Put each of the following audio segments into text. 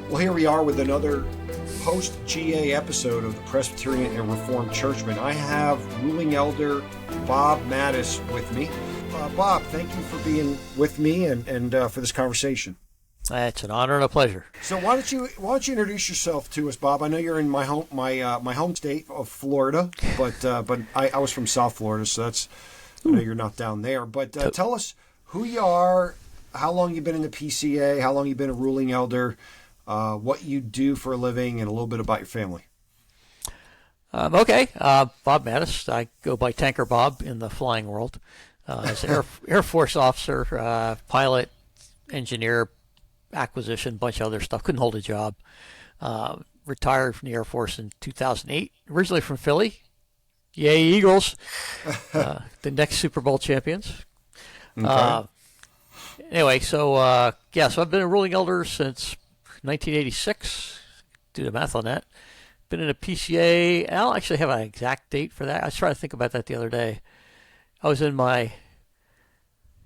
Well, here we are with another post-GA episode of the Presbyterian and Reformed Churchman. I have ruling elder Bob Mattis with me. Bob, thank you for being with me and for this conversation. It's an honor and a pleasure. So why don't you introduce yourself to us, Bob? I know you're in my home state of Florida, but I was from South Florida, so that's I know you're not down there. But tell us who you are, how long you've been in the PCA, how long you've been a ruling elder, what you do for a living, and a little bit about your family. Okay, Bob Mattis. I go by Tanker Bob in the flying world. As an Air Force officer, pilot, engineer, acquisition, bunch of other stuff. Couldn't hold a job. Retired from the Air Force in 2008. Originally from Philly. Yay, Eagles. The next Super Bowl champions. Okay. Anyway, so I've been a ruling elder since 1986. Do the math on that. Been in a PCA. I don't actually have an exact date for that. I was trying to think about that the other day. I was in my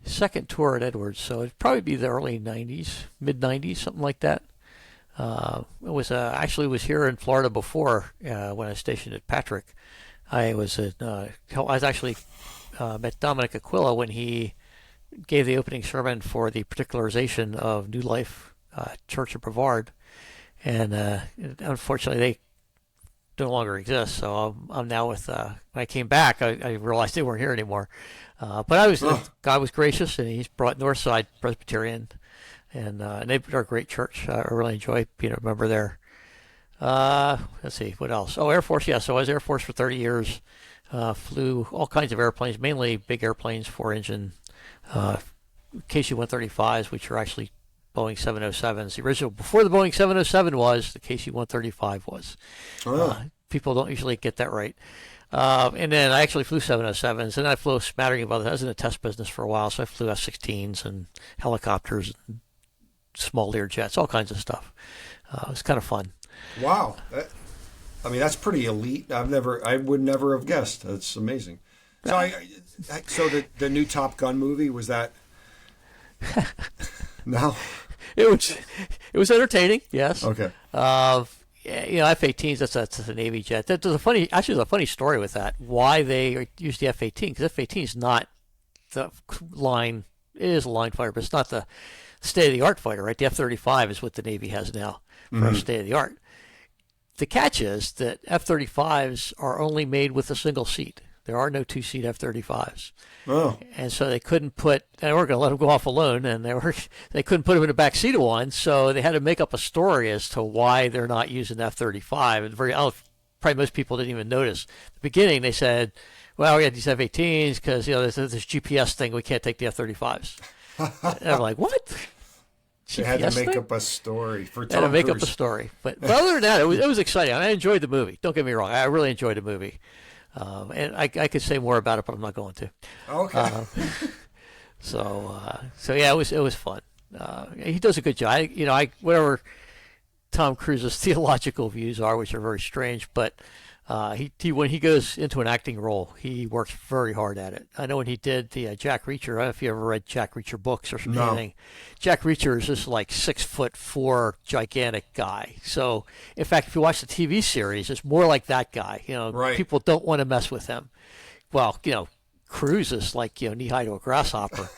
second tour at Edwards, so it'd probably be the early 90s, mid 90s, something like that. It was actually was here in Florida before when I was stationed at Patrick. I was actually met Dominic Aquila when he gave the opening sermon for the particularization of New Life Church of Brevard, and unfortunately they no longer exist. So I'm now with. When I came back, I realized they weren't here anymore. But God was gracious, and He's brought Northside Presbyterian, and they're a great church. I really enjoy being a member there. Let's see, what else? Oh, Air Force, yeah. So I was Air Force for 30 years. Flew all kinds of airplanes, mainly big airplanes, 4-engine, KC-135s, which are actually Boeing 707s. The original, before the Boeing 707 was, the KC-135 was. People don't usually get that right. And then I actually flew 707s, and I flew a smattering of others. I was in the test business for a while, so I flew F-16s and helicopters and small Learjets, all kinds of stuff. It was kind of fun. Wow. That's pretty elite. I would never have guessed. That's amazing. So so the new Top Gun movie, was that? No. It was entertaining, yes. Okay. F-18s, that's a Navy jet. There's a funny story with that. Why they use the F-18? Because F-18 is not the line. It is a line fighter, but it's not the state-of-the-art fighter, right? The F-35 is what the Navy has now for state-of-the-art. The catch is that F-35s are only made with a single seat. There are no two-seat F-35s. Oh. And so they couldn't they weren't going to let them go off alone, and they couldn't put them in the back seat of one, so they had to make up a story as to why they're not using F-35. And probably most people didn't even notice. At the beginning, they said, well, we had these F-18s because, there's this GPS thing, we can't take the F-35s. And I'm like, what? They had to make up a story for Tom Cruise. Had to make up a story. But other than that, it was exciting. I enjoyed the movie. Don't get me wrong. I really enjoyed the movie. And I could say more about it, but I'm not going to. Okay. So yeah, it was fun. He does a good job. Whatever Tom Cruise's theological views are, which are very strange, but he when he goes into an acting role, he works very hard at it. I know when he did the Jack Reacher. I don't know if you ever read Jack Reacher books or something. No. Jack Reacher is this like 6'4" gigantic guy. So in fact, if you watch the TV series, it's more like that guy. Right. People don't want to mess with him. Well, Cruise is like knee high to a grasshopper.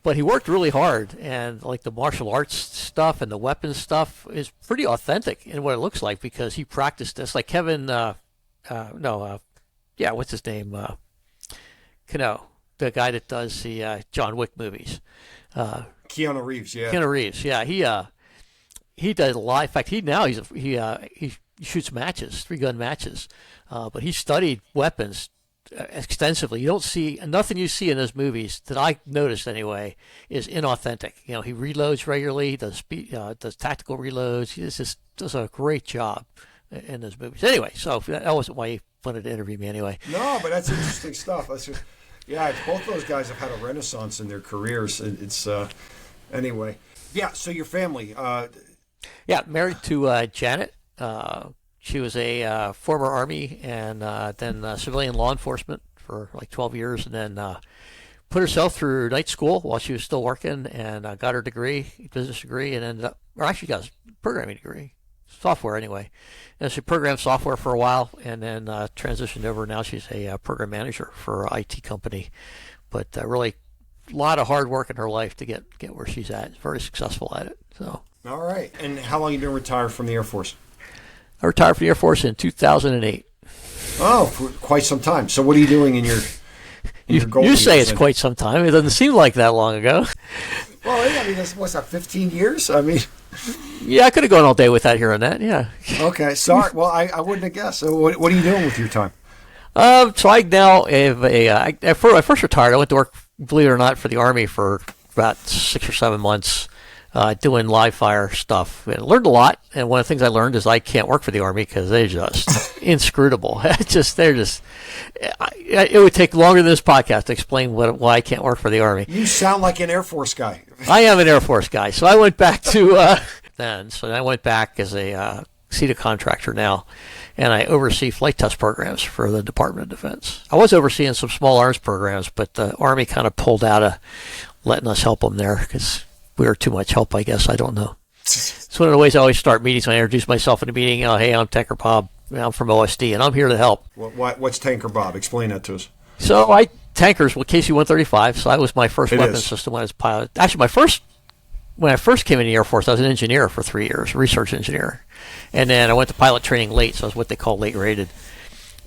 But he worked really hard, and like the martial arts stuff and the weapons stuff is pretty authentic in what it looks like because he practiced this. Like Kevin, what's his name? Cano, the guy that does the John Wick movies. Keanu Reeves, yeah. Keanu Reeves, yeah. He does a lot. In fact, he shoots matches, 3-gun matches, but he studied weapons extensively. You don't see nothing you see in those movies that I noticed anyway is inauthentic. He reloads regularly, he does tactical reloads. He just does a great job in those movies. Anyway, so that wasn't why you wanted to interview me anyway. No, but that's interesting stuff. Both those guys have had a renaissance in their careers. It's anyway. Yeah. So your family. Married to Janet. She was a former Army and then civilian law enforcement for like 12 years, and then put herself through night school while she was still working, and got her degree, business degree, and ended up, or actually got a programming degree, software anyway. And she programmed software for a while, and then transitioned over. Now she's a program manager for an IT company. But really, a lot of hard work in her life to get where she's at. Very successful at it. So. All right. And how long have you been retired from the Air Force? I retired from the Air Force in 2008. Oh, for quite some time. So what are you doing in your You say it's quite some time. It doesn't seem like that long ago. Well, yeah, I mean, what's that, 15 years? I mean... Yeah, I could have gone all day without hearing that, yeah. Okay, sorry. Well, I wouldn't have guessed. So what are you doing with your time? So I now have I first retired. I went to work, believe it or not, for the Army for about 6 or 7 months, doing live fire stuff. And I learned a lot, and one of the things I learned is I can't work for the Army because they're just inscrutable. It would take longer than this podcast to explain why I can't work for the Army. You sound like an Air Force guy. I am an Air Force guy, so I went back to then. So I went back as a CETA contractor now, and I oversee flight test programs for the Department of Defense. I was overseeing some small arms programs, but the Army kind of pulled out of letting us help them there because we were too much help, I guess. I don't know. It's one of the ways I always start meetings when I introduce myself in a meeting. Hey, I'm Tanker Bob. I'm from OSD, and I'm here to help. What's Tanker Bob? Explain that to us. So tankers, KC-135. So that was my first weapon system when I was a pilot. Actually, when I first came in the Air Force, I was an engineer for 3 years, research engineer. And then I went to pilot training late, so I was what they call late rated.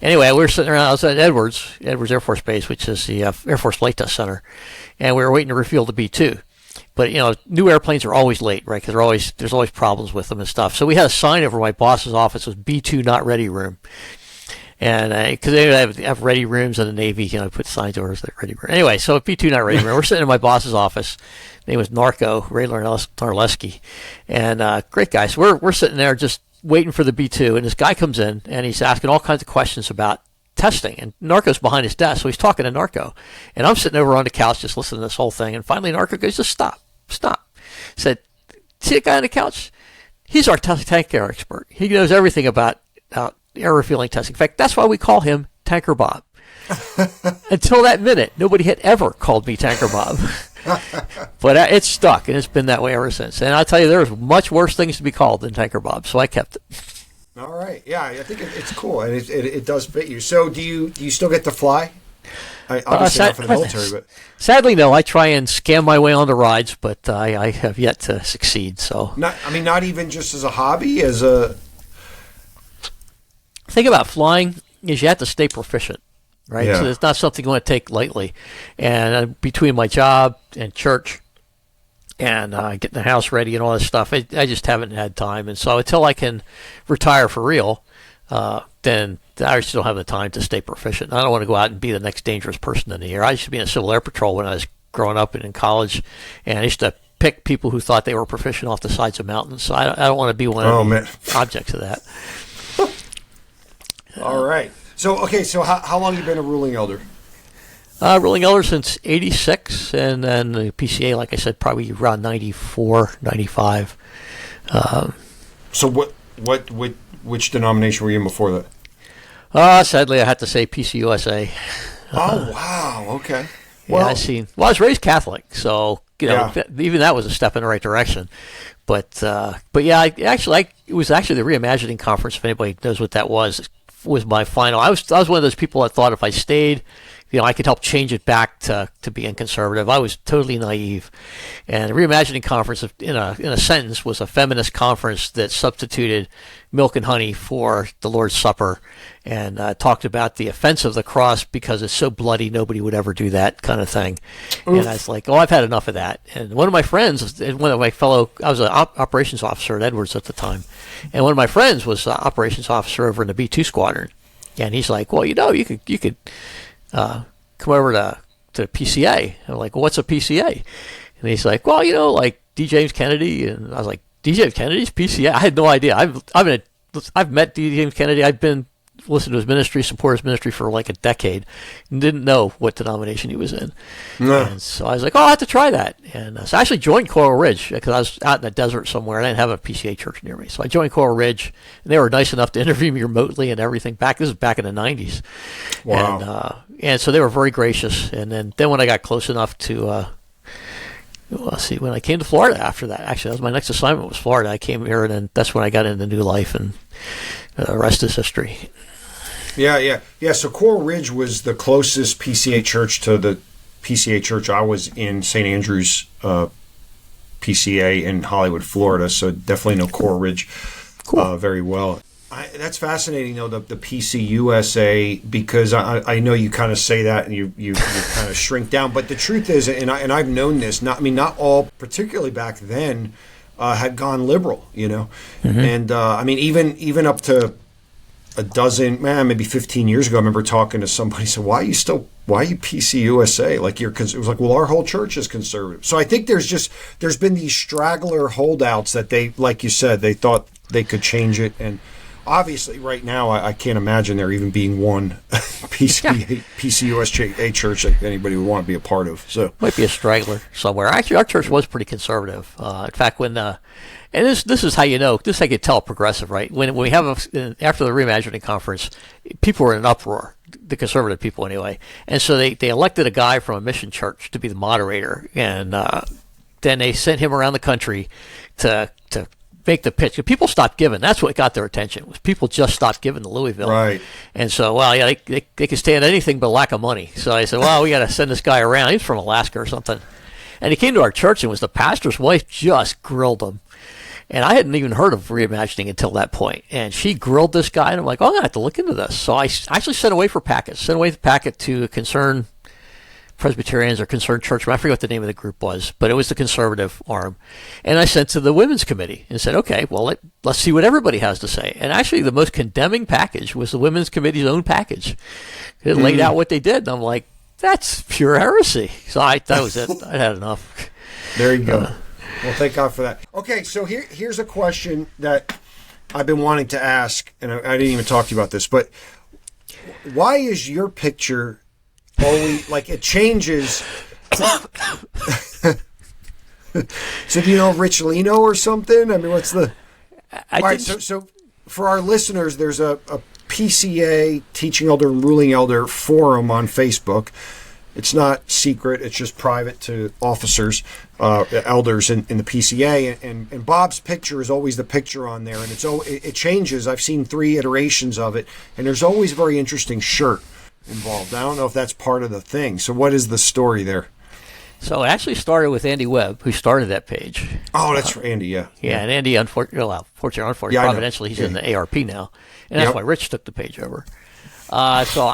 Anyway, we were sitting around. I was at Edwards Air Force Base, which is the Air Force Flight Test Center, and we were waiting to refuel the B-2. But, new airplanes are always late, right, because there's always problems with them and stuff. So we had a sign over my boss's office, was B-2 not ready room. And because they have ready rooms in the Navy, put signs over as the ready room. Anyway, so B-2 not ready room. We're sitting in my boss's office. His name was Ray Narleski, and great guy. So we're sitting there just waiting for the B-2, and this guy comes in, and he's asking all kinds of questions about testing. And Narco's behind his desk, so he's talking to Narco. And I'm sitting over on the couch just listening to this whole thing. And finally, Narco goes, just stop. He said, see the guy on the couch? He's our tank air expert. He knows everything about air refueling testing. In fact, that's why we call him Tanker Bob. Until that minute, nobody had ever called me Tanker Bob. But it's stuck, and it's been that way ever since. And I'll tell you, there's much worse things to be called than Tanker Bob, so I kept it. All right. Yeah, I think it's cool, and it does fit you. So do you still get to fly? Obviously not for the military, but... Sadly, no. I try and scam my way onto rides, but I have yet to succeed. So not even just as a hobby, as a... The thing about flying is you have to stay proficient, right? Yeah. So it's not something you want to take lightly. And between my job and church and getting the house ready and all this stuff, I just haven't had time. And so until I can retire for real, then I just don't have the time to stay proficient. I don't want to go out and be the next dangerous person in the air. I used to be in a Civil Air Patrol when I was growing up and in college, and I used to pick people who thought they were proficient off the sides of mountains. So I don't want to be one of the objects of that. All right. So how long have you been a ruling elder? Ruling elder since 86, and then the PCA, like I said, probably around 94, 95. So which denomination were you in before that? Sadly, I had to say PCUSA. Oh, wow. Okay. Well, I was raised Catholic, so even that was a step in the right direction. But yeah, it was actually the Reimagining Conference. If anybody knows what that was my final. I was one of those people that thought if I stayed, I could help change it back to being conservative. I was totally naive. And the Reimagining Conference, in a sentence, was a feminist conference that substituted milk and honey for the Lord's Supper, and talked about the offense of the cross because it's so bloody nobody would ever do that kind of thing. Oof. And I was like, I've had enough of that. And one of my friends, I was an operations officer at Edwards at the time, and one of my friends was an operations officer over in the B-2 Squadron. And he's like, well, you could come over to the PCA. And I'm like, well, what's a PCA? And he's like, well, like D. James Kennedy. And I was like, D. James Kennedy's PCA? I had no idea. I've met D. James Kennedy. I've been listened to his ministry, supported his ministry for like a decade, and didn't know what denomination he was in. No. And so I was like, I'll have to try that. And so I actually joined Coral Ridge because I was out in the desert somewhere, and I didn't have a PCA church near me. So I joined Coral Ridge, and they were nice enough to interview me remotely and everything. This is back in the 90s. Wow. And so they were very gracious. And then when I got close enough to when I came to Florida after that, actually, that was my next assignment was Florida. I came here, and then that's when I got into New Life, and the rest is history. Yeah. So Coral Ridge was the closest PCA church to the PCA church I was in, St. Andrews PCA in Hollywood, Florida. So definitely know Coral Ridge very well. That's fascinating, though, the PCUSA, because I know you kind of say that and you kind of shrink down. But the truth is, and I've known this, not all, particularly back then, had gone liberal, Mm-hmm. And even up to a dozen, maybe 15 years ago, I remember talking to somebody, said, why are you PCUSA? Like it was like, well, our whole church is conservative. So I think there's been these straggler holdouts that they, like you said, they thought they could change it. And obviously right now, I can't imagine there even being one PCUSA church that anybody would want to be a part of. So might be a straggler somewhere. Actually, our church was pretty conservative. In fact, when and this is how you know, this is how you can tell progressive, right? When we have after the reimagining conference, people were in an uproar, the conservative people anyway, and so they elected a guy from a mission church to be the moderator, and then they sent him around the country to make the pitch. People stopped giving. That's what got their attention. Was people just stopped giving to Louisville, right? And so, they could stand anything but lack of money. So I said, we got to send this guy around. He's from Alaska or something, and he came to our church, and was the pastor's wife just grilled him. And I hadn't even heard of reimagining until that point. And she grilled this guy, and I'm like, I'm going to have to look into this. So I actually sent away the packet to Concerned Presbyterians or Concerned Church. I forget what the name of the group was, but it was the conservative arm. And I sent to the Women's Committee and said, okay, well, let's see what everybody has to say. And actually, the most condemning package was the Women's Committee's own package. It laid out what they did, and I'm like, that's pure heresy. So that was it. I had enough. There you go. Well, thank God for that. Okay, so here's a question that I've been wanting to ask, and I didn't even talk to you about this, but why is your picture always, like, it changes? So do you know Rich Lino or something? I mean, what's the... All right, so for our listeners, there's a PCA, Teaching Elder and Ruling Elder forum on Facebook. It's not secret. It's just private to officers, elders in the PCA. And Bob's picture is always the picture on there, and it changes. I've seen 3 iterations of it, and there's always a very interesting shirt involved. I don't know if that's part of the thing. So what is the story there? So it actually started with Andy Webb, who started that page. Oh, that's Andy, yeah. Yeah, and Andy, unfortunately, providentially, he's in the ARP now, and that's why Rich took the page over. So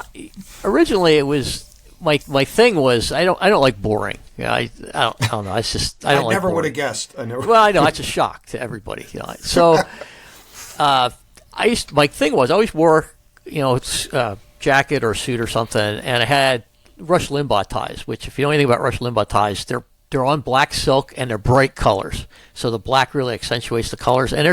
originally it was... My thing was I don't like boring. I don't know. It's just I never would have guessed. Well, I know it's a shock to everybody. So my thing was I always wore jacket or suit or something, and I had Rush Limbaugh ties. Which, if you know anything about Rush Limbaugh ties, they're on black silk and they're bright colors. So the black really accentuates the colors, and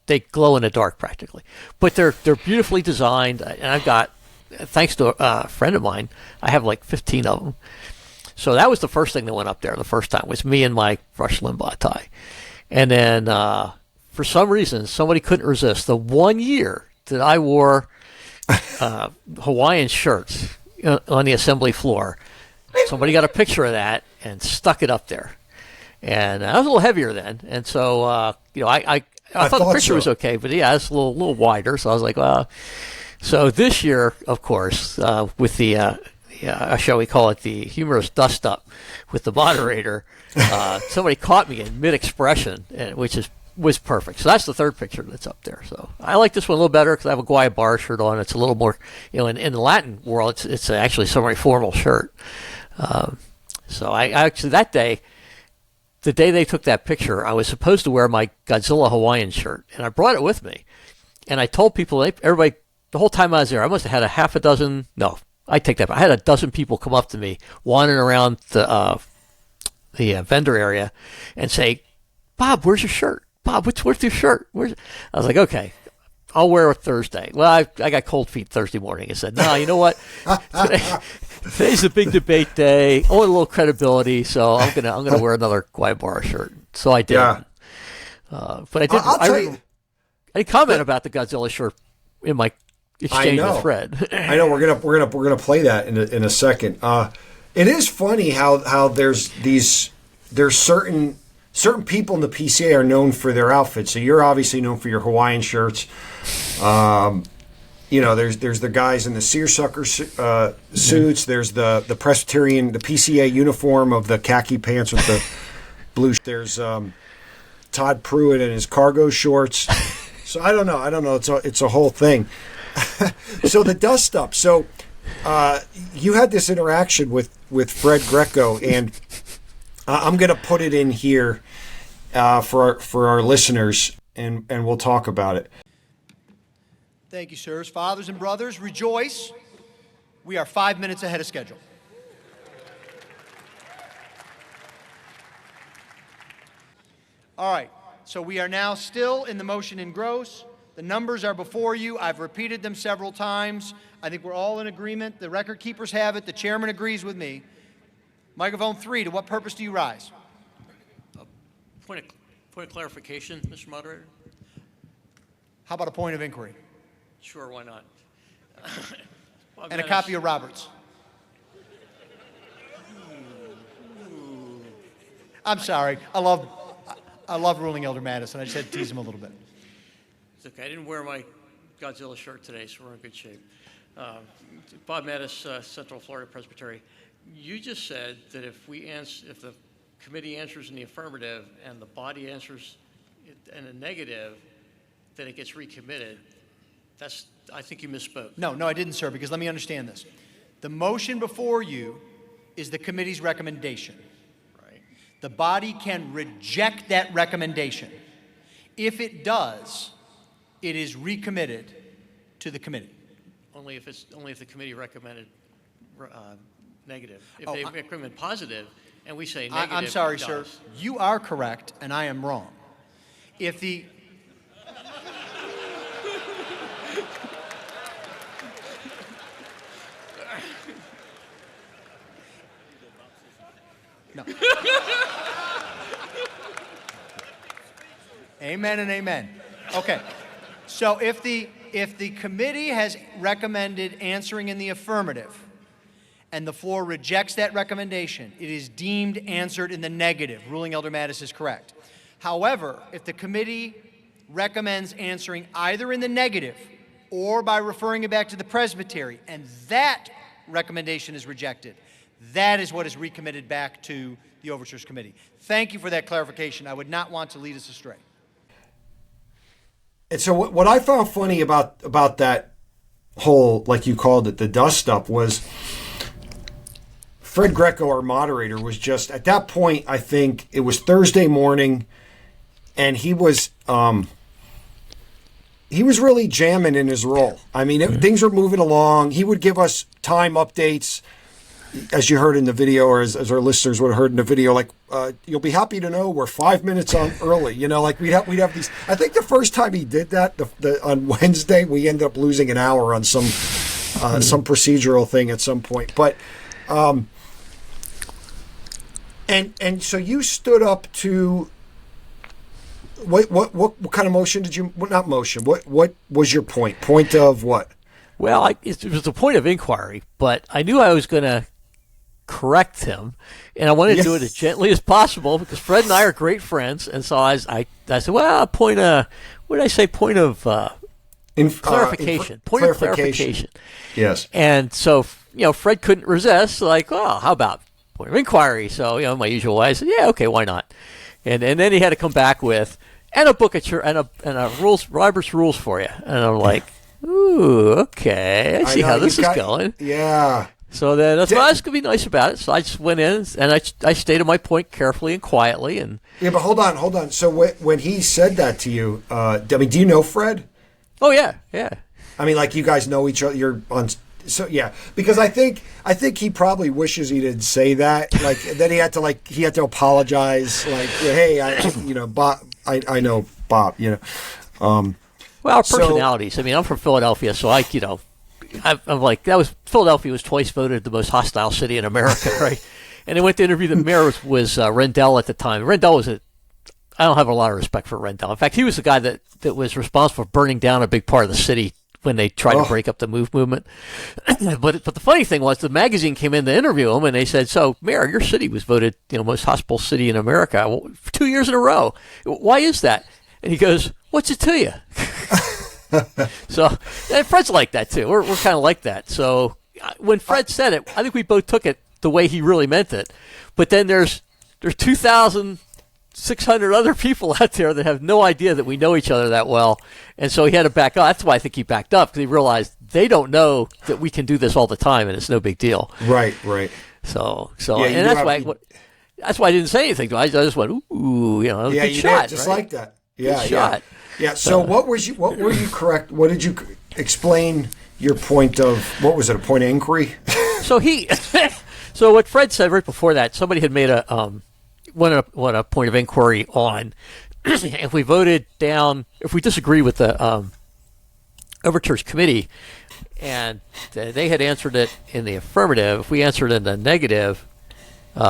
they glow in the dark practically. But they're beautifully designed, and I've got. Thanks to a friend of mine, I have like 15 of them. So that was the first thing that went up there the first time, was me and my Rush Limbaugh tie. And then for some reason, somebody couldn't resist the 1 year that I wore Hawaiian shirts on the assembly floor. Somebody got a picture of that and stuck it up there. And I was a little heavier then. And so, I thought the picture was okay, but yeah, it's a little wider. So I was like, well... So this year, of course, with the, shall we call it the humorous dust-up with the moderator, somebody caught me in mid-expression, which was perfect. So that's the third picture that's up there. So I like this one a little better because I have a Guaya Bar shirt on. It's a little more, in the Latin world, it's actually a semi formal shirt. So I actually, that day, the day they took that picture, I was supposed to wear my Godzilla Hawaiian shirt, and I brought it with me. And I told people, everybody, the whole time I was there, I must have had a half a dozen. No, I take that back. I had a dozen people come up to me, wandering around the vendor area, and say, "Bob, where's your shirt? Bob, what's your shirt?" I was like, "Okay, I'll wear it Thursday. Well, I got cold feet Thursday morning. I said, no, you know what? Today's a big debate day. I want a little credibility, so I'm gonna wear another Guayabara shirt. So I did. Yeah. But I did. I didn't comment about the Godzilla shirt in my exchange with Fred. I know we're gonna play that in a second. It is funny how there's certain people in the PCA are known for their outfits. So you're obviously known for your Hawaiian shirts. There's the guys in the seersucker suits. There's the Presbyterian, the PCA uniform of the khaki pants with the blue. There's Todd Pruitt and his cargo shorts. So I don't know. It's a whole thing. So the Dustup. So you had this interaction with Fred Greco, and I'm going to put it in here for our listeners, and we'll talk about it. Thank you, sirs. Fathers and brothers, rejoice. We are 5 minutes ahead of schedule. All right, so we are now still in the motion in gross. The numbers are before you. I've repeated them several times. I think we're all in agreement. The record keepers have it. The chairman agrees with me. Microphone 3, to what purpose do you rise? Point of clarification, Mr. Moderator. How about a point of inquiry? Sure, why not? And a copy of Roberts. I'm sorry. I love ruling Elder Madison. I just had to tease him a little bit. It's okay. I didn't wear my Godzilla shirt today, so we're in good shape. Bob Mattis, Central Florida Presbytery. You just said that if the committee answers in the affirmative and the body answers in a negative, then it gets recommitted. I think you misspoke. No, I didn't, sir, because let me understand this. The motion before you is the committee's recommendation. Right. The body can reject that recommendation. If it does, it is recommitted to the committee. Only if the committee recommended negative. If they recommend positive and we say negative, I'm sorry, sir. You are correct, and I am wrong. If the No. Amen and amen. Okay. So if the committee has recommended answering in the affirmative and the floor rejects that recommendation, it is deemed answered in the negative. Ruling Elder Mattis is correct. However, if the committee recommends answering either in the negative or by referring it back to the presbytery, and that recommendation is rejected, that is what is recommitted back to the Overtures Committee. Thank you for that clarification. I would not want to lead us astray. And so what I found funny about that whole, like you called it, the dust-up, was Fred Greco, our moderator, was just, at that point, I think it was Thursday morning, and he was really jamming in his role. I mean, things were moving along. He would give us time updates, as you heard in the video, or as our listeners would have heard in the video, like, you'll be happy to know we're 5 minutes on early. You know, like we'd have these. I think the first time he did that, on Wednesday, we ended up losing an hour on some procedural thing at some point. But, and so you stood up to. What kind of motion did you? Not motion. What was your point? Point of what? Well, it was a point of inquiry, but I knew I was going to correct him, and I wanted to do it as gently as possible because Fred and I are great friends, and so I said, well, point of what did I say? Point of clarification. Point of clarification. Yes. And so Fred couldn't resist. Like, oh, how about point of inquiry? So my usual way, I said, yeah, okay, why not? And then he had to come back with a book and a rules, Robert's rules for you, and I'm like, ooh, okay, I see how this is going. Yeah. So then I was going to be nice about it. So I just went in and I stated my point carefully and quietly. And yeah, but hold on. So when he said that to you, do you know Fred? Oh yeah. I mean, like you guys know each other. You're on. So yeah, because I think he probably wishes he didn't say that. Like then he had to apologize. Like, hey, Bob, I know Bob. Well, our So- personalities. I mean, I'm from Philadelphia, so I'm like, Philadelphia was twice voted the most hostile city in America, right? And they went to interview the mayor was Rendell at the time. Rendell was I don't have a lot of respect for Rendell. In fact, he was the guy that was responsible for burning down a big part of the city when they tried to break up the movement. but the funny thing was, the magazine came in to interview him, and they said, "So, Mayor, your city was voted most hospitable city in America for 2 years in a row. Why is that?" And he goes, "What's it to you?" So, and Fred's like that too. We're kind of like that. So when Fred said it, I think we both took it the way he really meant it. But then there's 2,600 other people out there that have no idea that we know each other that well, and so he had to back up. That's why I think he backed up, because he realized they don't know that we can do this all the time, and it's no big deal. Right. So, Yeah, and that's why I didn't say anything to him. I just went, "Ooh, Yeah, good you shot, did, just right? like that. Yeah, Good shot." Yeah. So what were you correct? What did you explain your point of? What was it? A point of inquiry? So so what Fred said right before that, somebody had made a point of inquiry on if we voted down, if we disagree with the Overtures Committee, and they had answered it in the affirmative. If we answered in the negative, they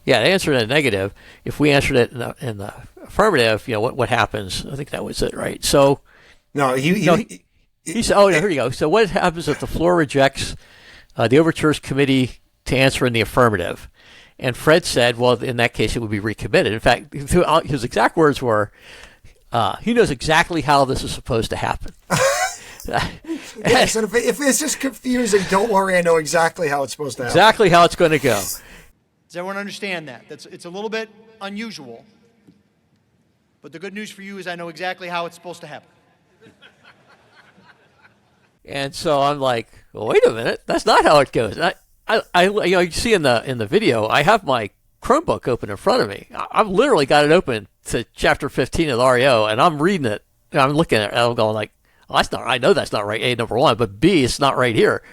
answered in the negative. If we answered it in the affirmative, what happens? I think that was it, right? So No, he said, "Oh, here you go." So what happens if the floor rejects the Overtures Committee to answer in the affirmative? And Fred said, "Well, in that case, it would be recommitted." In fact, his exact words were, "He knows exactly how this is supposed to happen." Yes, and if this is confusing, don't worry. I know exactly how it's supposed to happen. Exactly how it's going to go. Does everyone understand that? It's a little bit unusual. But the good news for you is I know exactly how it's supposed to happen. And so I'm like, well, wait a minute, that's not how it goes. And you see in the video, I have my Chromebook open in front of me. I've literally got it open to chapter 15 of the REO, and I'm reading it, and I'm looking at it, and I'm going like, well, that's not. I know that's not right. A, number one, but B, it's not right here.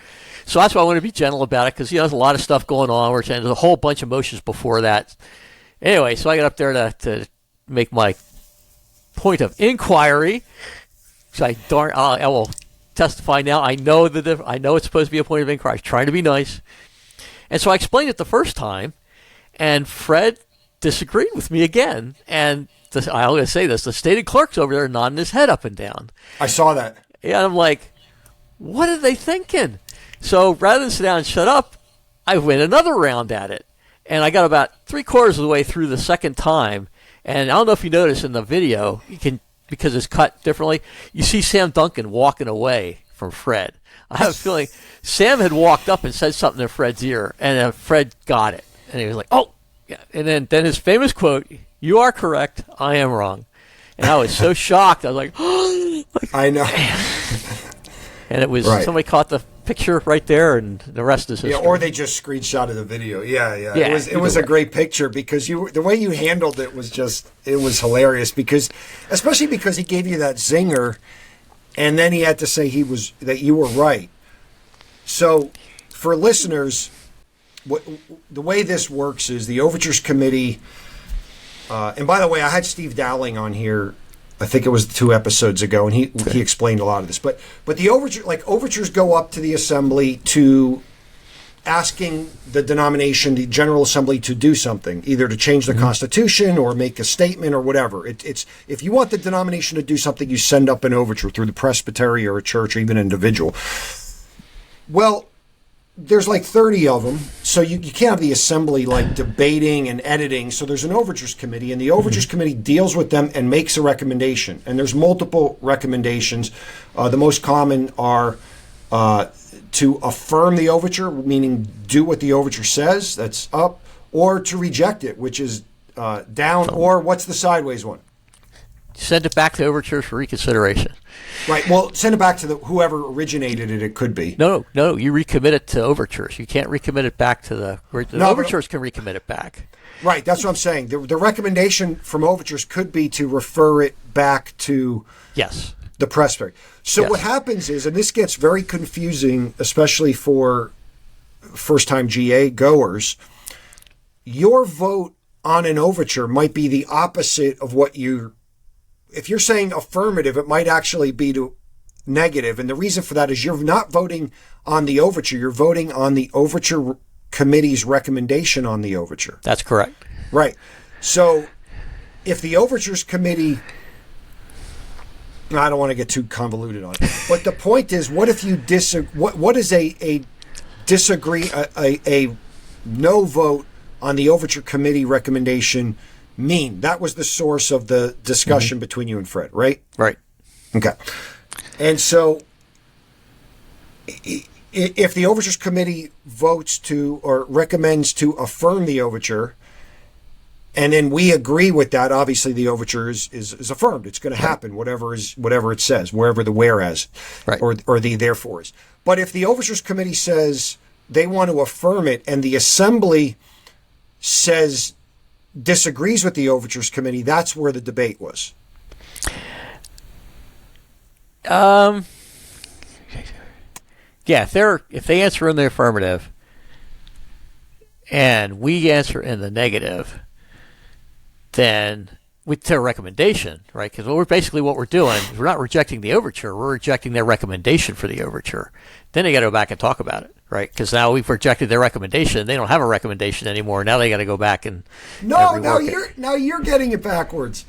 So that's why I want to be gentle about it, because there's a lot of stuff going on. There's a whole bunch of motions before that. Anyway, so I got up there to make my point of inquiry. So I will testify now. I know it's supposed to be a point of inquiry. I was trying to be nice, and so I explained it the first time, and Fred disagreed with me again. And I'm going to say this: the stated clerk's over there nodding his head up and down. I saw that. Yeah, I'm like, what are they thinking? So rather than sit down and shut up, I went another round at it, and I got about 3/4 of the way through the second time. And I don't know if you notice in the video, because it's cut differently, you see Sam Duncan walking away from Fred. I have a feeling Sam had walked up and said something in Fred's ear, and Fred got it. And he was like, "Oh, yeah." And then his famous quote, "You are correct, I am wrong." And I was so shocked. I was like, "Oh." I know. And it was, Right. somebody caught the picture right there, and the rest is history. Yeah, or they just screenshotted the video. Yeah. Yeah, It was a great picture, because the way you handled it was hilarious, especially because he gave you that zinger, and then he had to say that you were right. So for listeners, the way this works is the Overtures Committee, and by the way, I had Steve Dowling on here, I think it was 2 episodes ago, and he explained a lot of this. But the overtures go up to the Assembly to asking the General Assembly, to do something, either to change the Constitution or make a statement or whatever. It's if you want the denomination to do something, you send up an overture through the presbytery or a church or even an individual. Well, there's like 30 of them, so you can't have the Assembly debating and editing. So there's an Overtures Committee, and the Overtures Committee deals with them and makes a recommendation. And there's multiple recommendations. The most common are to affirm the overture, meaning do what the overture says, that's up, or to reject it, which is down, or what's the sideways one? Send it back to overtures for reconsideration. Right. Well, send it back to whoever originated it. It could be. No. You recommit it to overtures. You can't recommit it back to the overtures. Can recommit it back. Right. That's what I'm saying. The recommendation from overtures could be to refer it back to the presbytery. So what happens is, and this gets very confusing, especially for first-time GA goers, your vote on an overture might be the opposite of what you're if you're saying affirmative, it might actually be to negative. And the reason for that is you're not voting on the overture. You're voting on the overture committee's recommendation on the overture. That's correct. Right. So if the overtures committee, I don't want to get too convoluted on it, but the point is, what if you disagree? What is a disagree, a no vote on the overture committee recommendation mean? That was the source of the discussion between you and Fred, right? Right. Okay. And so if the overtures committee votes to or recommends to affirm the overture, and then we agree with that, obviously the overture is affirmed. It's going to happen, whatever it says, wherever the whereas or the therefore is. But if the overtures committee says they want to affirm it and the assembly says disagrees with the overtures committee, that's where the debate was. Yeah, if they answer in the affirmative and we answer in the negative, then with their recommendation, right? Because what we're doing is we're not rejecting the overture, we're rejecting their recommendation for the overture. Then they got to go back and talk about it, right? Because now we've rejected their recommendation. They don't have a recommendation anymore. Now they got to go back and now you're getting it backwards.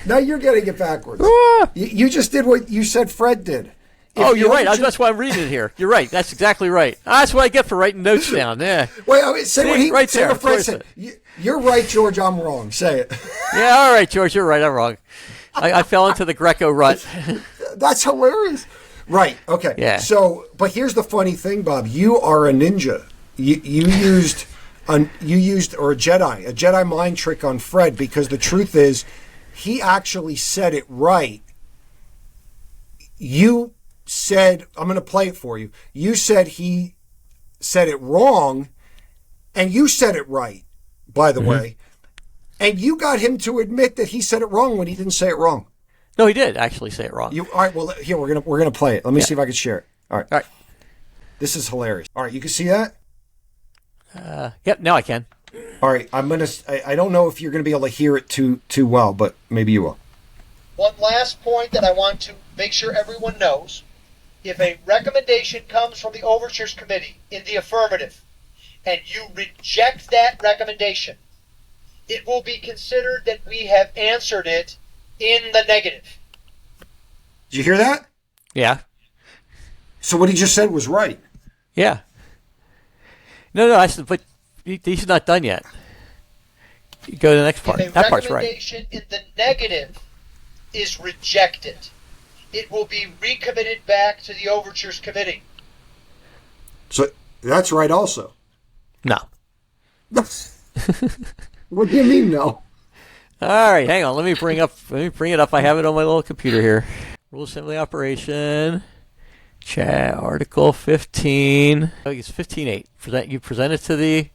Now you're getting it backwards. You just did what you said Fred did. You're right. That's why I'm reading it here. You're right. That's exactly right. That's what I get for writing notes down. Yeah. Wait, say what he right say there. what Fred said. You're right, George. I'm wrong. Say it. Yeah. All right, George. You're right. I'm wrong. I fell into the Greco rut. That's hilarious. Right. Okay. Yeah. So, but here's the funny thing, Bob. You are a ninja. You used a Jedi mind trick on Fred, because the truth is, he actually said it right. You said, I'm going to play it for you. You said he said it wrong, and you said it right, by the way. And you got him to admit that he said it wrong when he didn't say it wrong. No, he did actually say it wrong. All right, well, here, we're gonna play it. Let me see if I can share it. All right. All right. This is hilarious. All right, you can see that? Yep, now I can. All right, I don't know if you're going to be able to hear it too well, but maybe you will. One last point that I want to make sure everyone knows. If a recommendation comes from the Overtures Committee in the affirmative, and you reject that recommendation, it will be considered that we have answered it in the negative. Did you hear that? Yeah. So what he just said was right. Yeah. No, I said, but he's not done yet. You go to the next part. That part's right. If a recommendation in the negative is rejected, it will be recommitted back to the Overtures Committee. So that's right also. No. What do you mean no? All right, hang on. Let me bring it up. I have it on my little computer here. Rule assembly operation. Chat Article 15. Oh, it's 15.8. You present it to the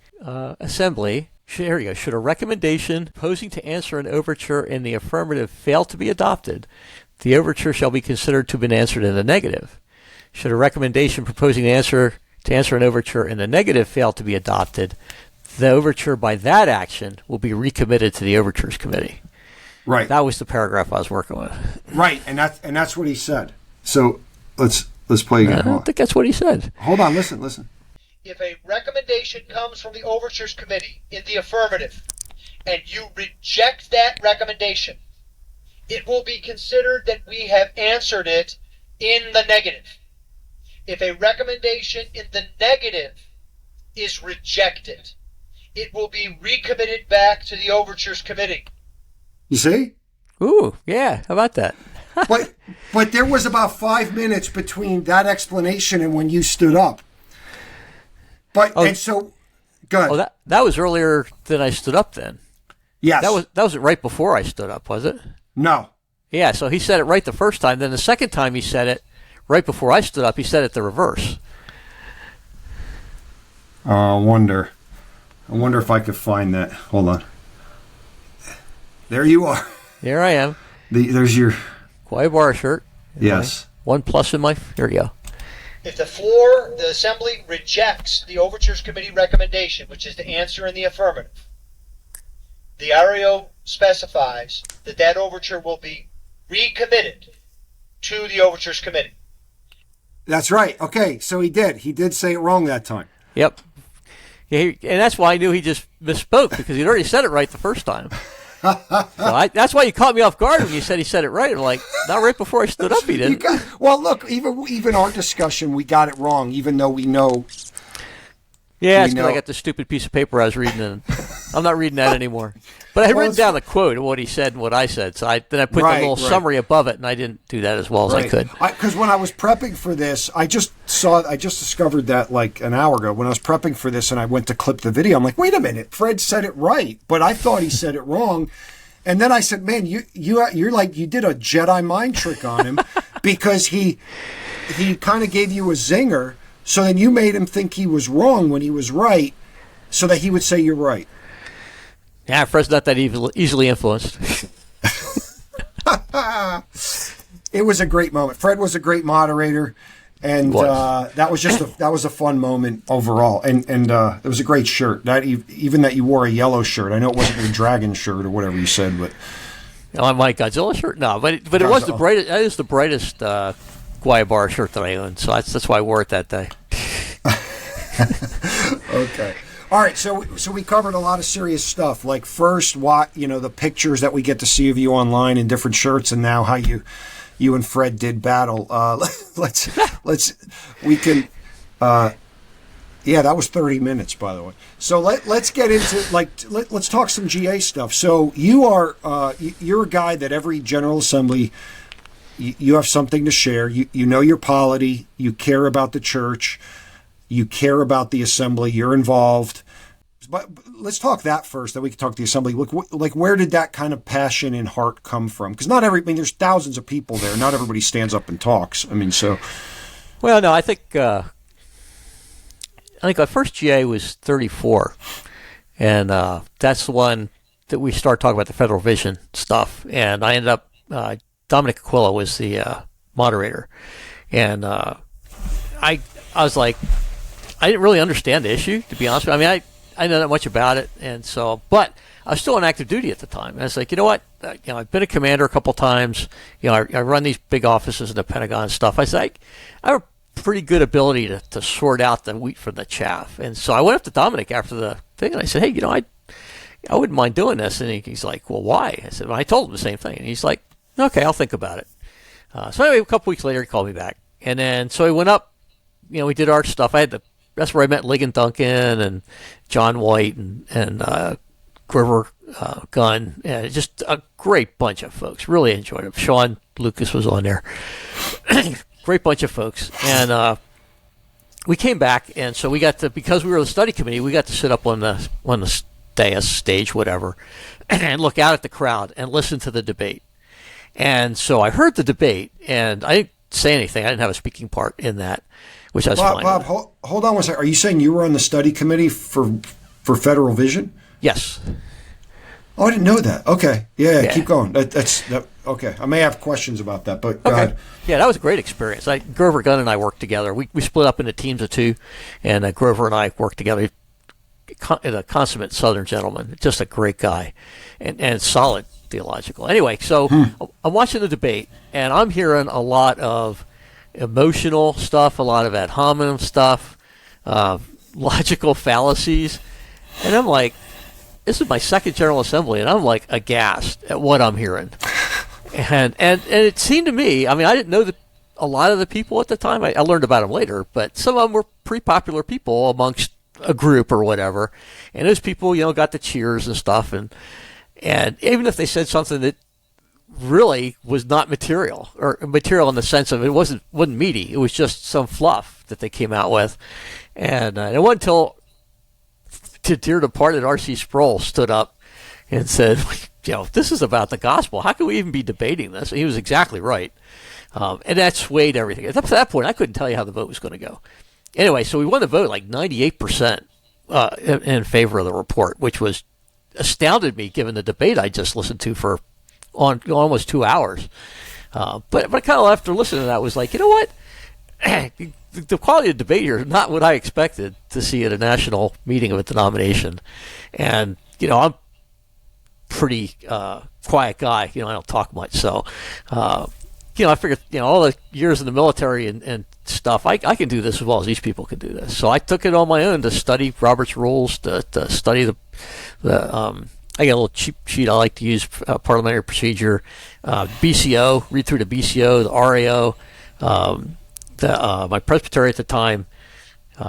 assembly. Here we go. Should a recommendation proposing to answer an overture in the affirmative fail to be adopted, the overture shall be considered to have been answered in the negative. Should a recommendation proposing to answer an overture in the negative fail to be adopted, the overture by that action will be recommitted to the Overtures Committee. Right. That was the paragraph I was working with. Right, and that's what he said. So let's play again. I don't think that's what he said. Hold on, listen. If a recommendation comes from the Overtures Committee in the affirmative, and you reject that recommendation, it will be considered that we have answered it in the negative. If a recommendation in the negative is rejected, it will be recommitted back to the Overtures Committee. You see? Ooh, yeah. How about that? but there was about 5 minutes between that explanation and when you stood up. And so, go ahead. Oh, that was earlier than I stood up then. Yes. That was right before I stood up, was it? No. Yeah, so he said it right the first time. Then the second time he said it right before I stood up, he said it the reverse. I wonder if I could find that. Hold on. There you are. There I am. There's your Quiet bar shirt. Yes. One plus in my. Here we go. If the Assembly rejects the Overtures Committee recommendation, which is to answer in the affirmative, the RAO specifies that overture will be recommitted to the Overtures Committee. That's right. Okay, so he did. He did say it wrong that time. Yep. Yeah, and that's why I knew he just misspoke, because he'd already said it right the first time. So that's why you caught me off guard when you said he said it right. I'm like, not right before I stood up, he didn't. Well, look, even our discussion, we got it wrong, even though we know. Yeah, it's because I got the stupid piece of paper I was reading, and I'm not reading that anymore. But I had written down the quote of what he said and what I said, so then I put the little summary above it, and I didn't do that as well as I could. Because when I was prepping for this, I just discovered that like an hour ago. When I was prepping for this and I went to clip the video, I'm like, wait a minute, Fred said it right, but I thought he said it wrong. And then I said, man, you're like, you did a Jedi mind trick on him because he kind of gave you a zinger. So then you made him think he was wrong when he was right, so that he would say you're right. Yeah, Fred's not that easily influenced. It was a great moment. Fred was a great moderator, and that was a fun moment overall. And it was a great shirt. Even that you wore a yellow shirt. I know it wasn't your dragon shirt or whatever you said, but my Godzilla shirt, no, but it was the brightest. That is the brightest. Guayabara shirt that I own, so that's why I wore it that day. Okay. All right, so we covered a lot of serious stuff. Like first, the pictures that we get to see of you online in different shirts, and now how you and Fred did battle. We can. Yeah, that was 30 minutes, by the way. So let's get into let's talk some GA stuff. So you're a guy that every General Assembly. You have something to share. You know your polity. You care about the church. You care about the assembly. You're involved. But let's talk that first. Then we can talk the assembly. Like where did that kind of passion and heart come from? Because there's thousands of people there. Not everybody stands up and talks. So. Well, no, I think our first GA was 34, and that's the one that we started talking about the federal vision stuff. And I ended up. Dominic Aquila was the moderator, and I was like, I didn't really understand the issue, to be honest with you. I know that much about it, and so, but I was still on active duty at the time. And I was like, you know what? I've been a commander a couple times. I run these big offices in the Pentagon and stuff. I was like, I have a pretty good ability to sort out the wheat from the chaff. And so I went up to Dominic after the thing, and I said, hey, I wouldn't mind doing this. And he's like, well, why? I said, well, I told him the same thing, and he's like, okay, I'll think about it. So anyway, a couple weeks later, he called me back. And then, so he went up, we did our stuff. That's where I met Ligon Duncan and John White and Grover Gunn. And just a great bunch of folks. Really enjoyed it. Sean Lucas was on there. Great bunch of folks. And we came back, and so we got to, because we were the study committee, we got to sit up on the dais, stage, whatever, and look out at the crowd and listen to the debate. And so I heard the debate, and I didn't say anything. I didn't have a speaking part in that, which I was fine. Bob, hold on one second. Are you saying you were on the study committee for Federal Vision? Yes. Oh, I didn't know that. Okay. Yeah. Keep going. That's okay. I may have questions about that, but go ahead. Yeah, that was a great experience. Grover Gunn and I worked together. We split up into teams of two, and Grover and I worked together. A consummate Southern gentleman, just a great guy, and solid theological. Anyway, so I'm watching the debate, and I'm hearing a lot of emotional stuff, a lot of ad hominem stuff, logical fallacies, and I'm like, this is my second General Assembly, and I'm like aghast at what I'm hearing. And it seemed to me, I didn't know a lot of the people at the time. I learned about them later, but some of them were pretty popular people amongst a group or whatever, and those people, got the cheers and stuff, and even if they said something that really was not material, or material in the sense of it wasn't meaty, it was just some fluff that they came out with, and it wasn't until dear departed R.C. Sproul stood up and said, this is about the gospel. How can we even be debating this? And he was exactly right, and that swayed everything. Up to that point, I couldn't tell you how the vote was going to go. Anyway, so we won the vote like 98% in favor of the report, which was astounded me given the debate I just listened to for almost 2 hours. But I kind of after listening to that was like, you know what? The quality of debate here is not what I expected to see at a national meeting of a denomination. And, I'm pretty quiet guy. I don't talk much. So, I figured, all the years in the military and stuff, I can do this as well as these people can do this. So I took it on my own to study Robert's rules, to study I got a little cheap sheet I like to use, parliamentary procedure, BCO, read through the BCO, the RAO. My presbytery at the time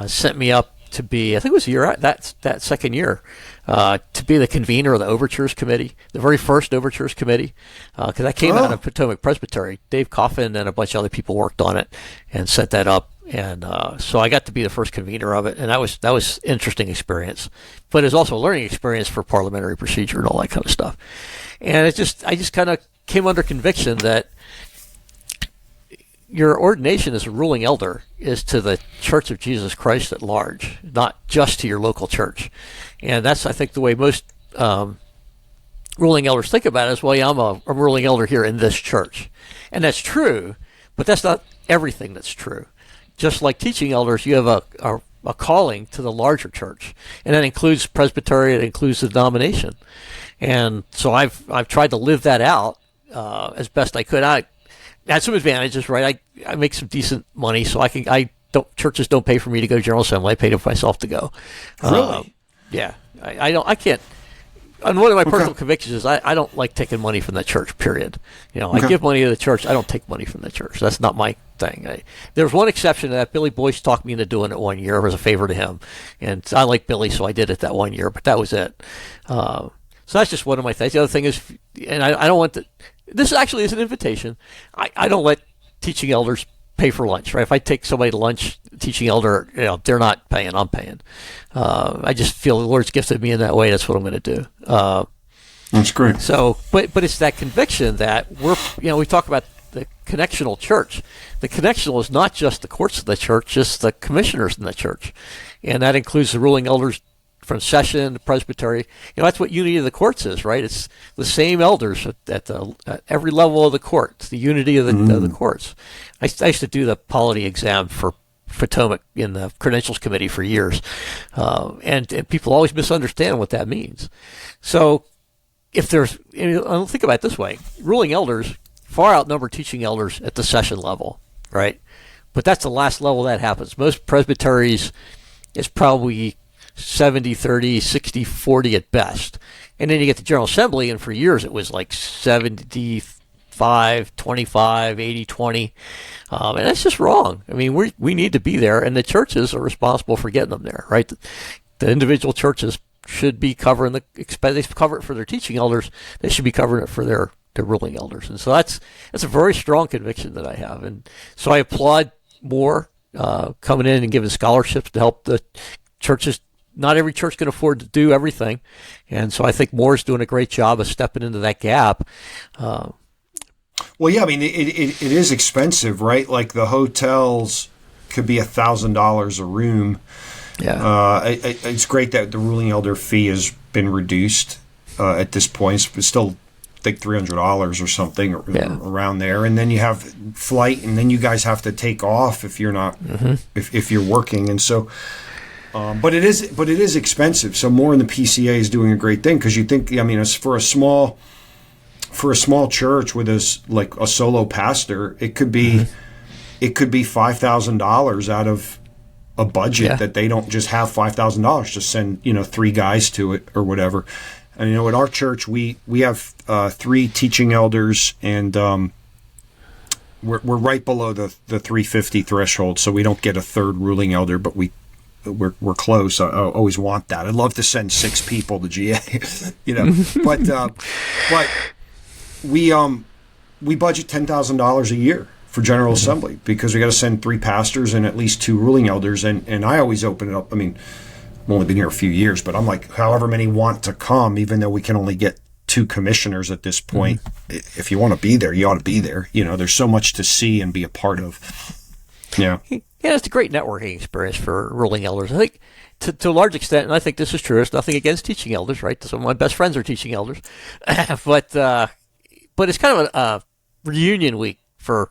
sent me up to be, I think it was that second year, to be the convener of the Overtures Committee, the very first Overtures Committee, because I came out of Potomac Presbytery. Dave Coffin and a bunch of other people worked on it and set that up. And so I got to be the first convener of it, and that was interesting experience. But it was also a learning experience for parliamentary procedure and all that kind of stuff. And I just kind of came under conviction that your ordination as a ruling elder is to the Church of Jesus Christ at large, not just to your local church. And that's, I think, the way most ruling elders think about it is, well, yeah, I'm a ruling elder here in this church. And that's true, but that's not everything that's true. Just like teaching elders, you have a calling to the larger church, and that includes presbytery, it includes the denomination. And so I've tried to live that out as best I could. I had some advantages, right? I make some decent money, so churches don't pay for me to go to General Assembly. I paid for myself to go. Really? Yeah. I can't. And one of my personal convictions is I don't like taking money from the church, period. I give money to the church. I don't take money from the church. That's not my thing. There was one exception to that. Billy Boyce talked me into doing it one year. It was a favor to him. And I like Billy, so I did it that one year, but that was it. So that's just one of my things. The other thing is, and I don't want to, this actually is an invitation. I don't let teaching elders pay for lunch, right? If I take somebody to lunch, teaching elder, they're not paying, I'm paying. I just feel the Lord's gifted me in that way. That's what I'm going to do. That's great. So, but it's that conviction that we talk about the connectional church. The connectional is not just the courts of the church, just the commissioners in the church. And that includes the ruling elders from session to presbytery. That's what unity of the courts is, right? It's the same elders at every level of the court. It's the unity of the courts. I used to do the polity exam for Potomac in the credentials committee for years, and people always misunderstand what that means. So if there's, I'll think about it this way: ruling elders far outnumber teaching elders at the session level, right? But that's the last level that happens. Most presbyteries is probably 70-30, 60-40 at best. And then you get to General Assembly, and for years it was like 75-25, 80-20. And that's just wrong. I mean, we need to be there, and the churches are responsible for getting them there, right? The individual churches should be covering the expense. They cover it for their teaching elders. They should be covering it for their ruling elders. And so that's a very strong conviction that I have. And so I applaud Moore coming in and giving scholarships to help the churches. Not every church can afford to do everything. And so I think Moore's doing a great job of stepping into that gap. Well, yeah, I mean, it is expensive, right? Like the hotels could be $1,000 a room. Yeah. It's great that the ruling elder fee has been reduced at this point. It's still, I think, $300 or something around there. And then you have flight, and then you guys have to take off if you're not, if you're working. And so... But it is expensive. So Moore in the PCA is doing a great thing, because you think, I mean, it's for a small church with a solo pastor, it could be $5,000 out of a budget that they don't just have $5,000 to send 3 guys to it or whatever. And at our church we have 3 teaching elders, and we're right below the 350 threshold, so we don't get a third ruling elder, but we're close. I always want that. I'd love to send 6 people to GA, But we budget $10,000 a year for General Assembly, because we got to send 3 pastors and at least 2 ruling elders. And I always open it up. I mean, I've only been here a few years, but I'm like, however many want to come, even though we can only get 2 commissioners at this point. If you want to be there, you ought to be there. There's so much to see and be a part of. Yeah. Yeah, it's a great networking experience for ruling elders. I think to a large extent, and I think this is true, there's nothing against teaching elders, right? Some of my best friends are teaching elders. but it's kind of a reunion week for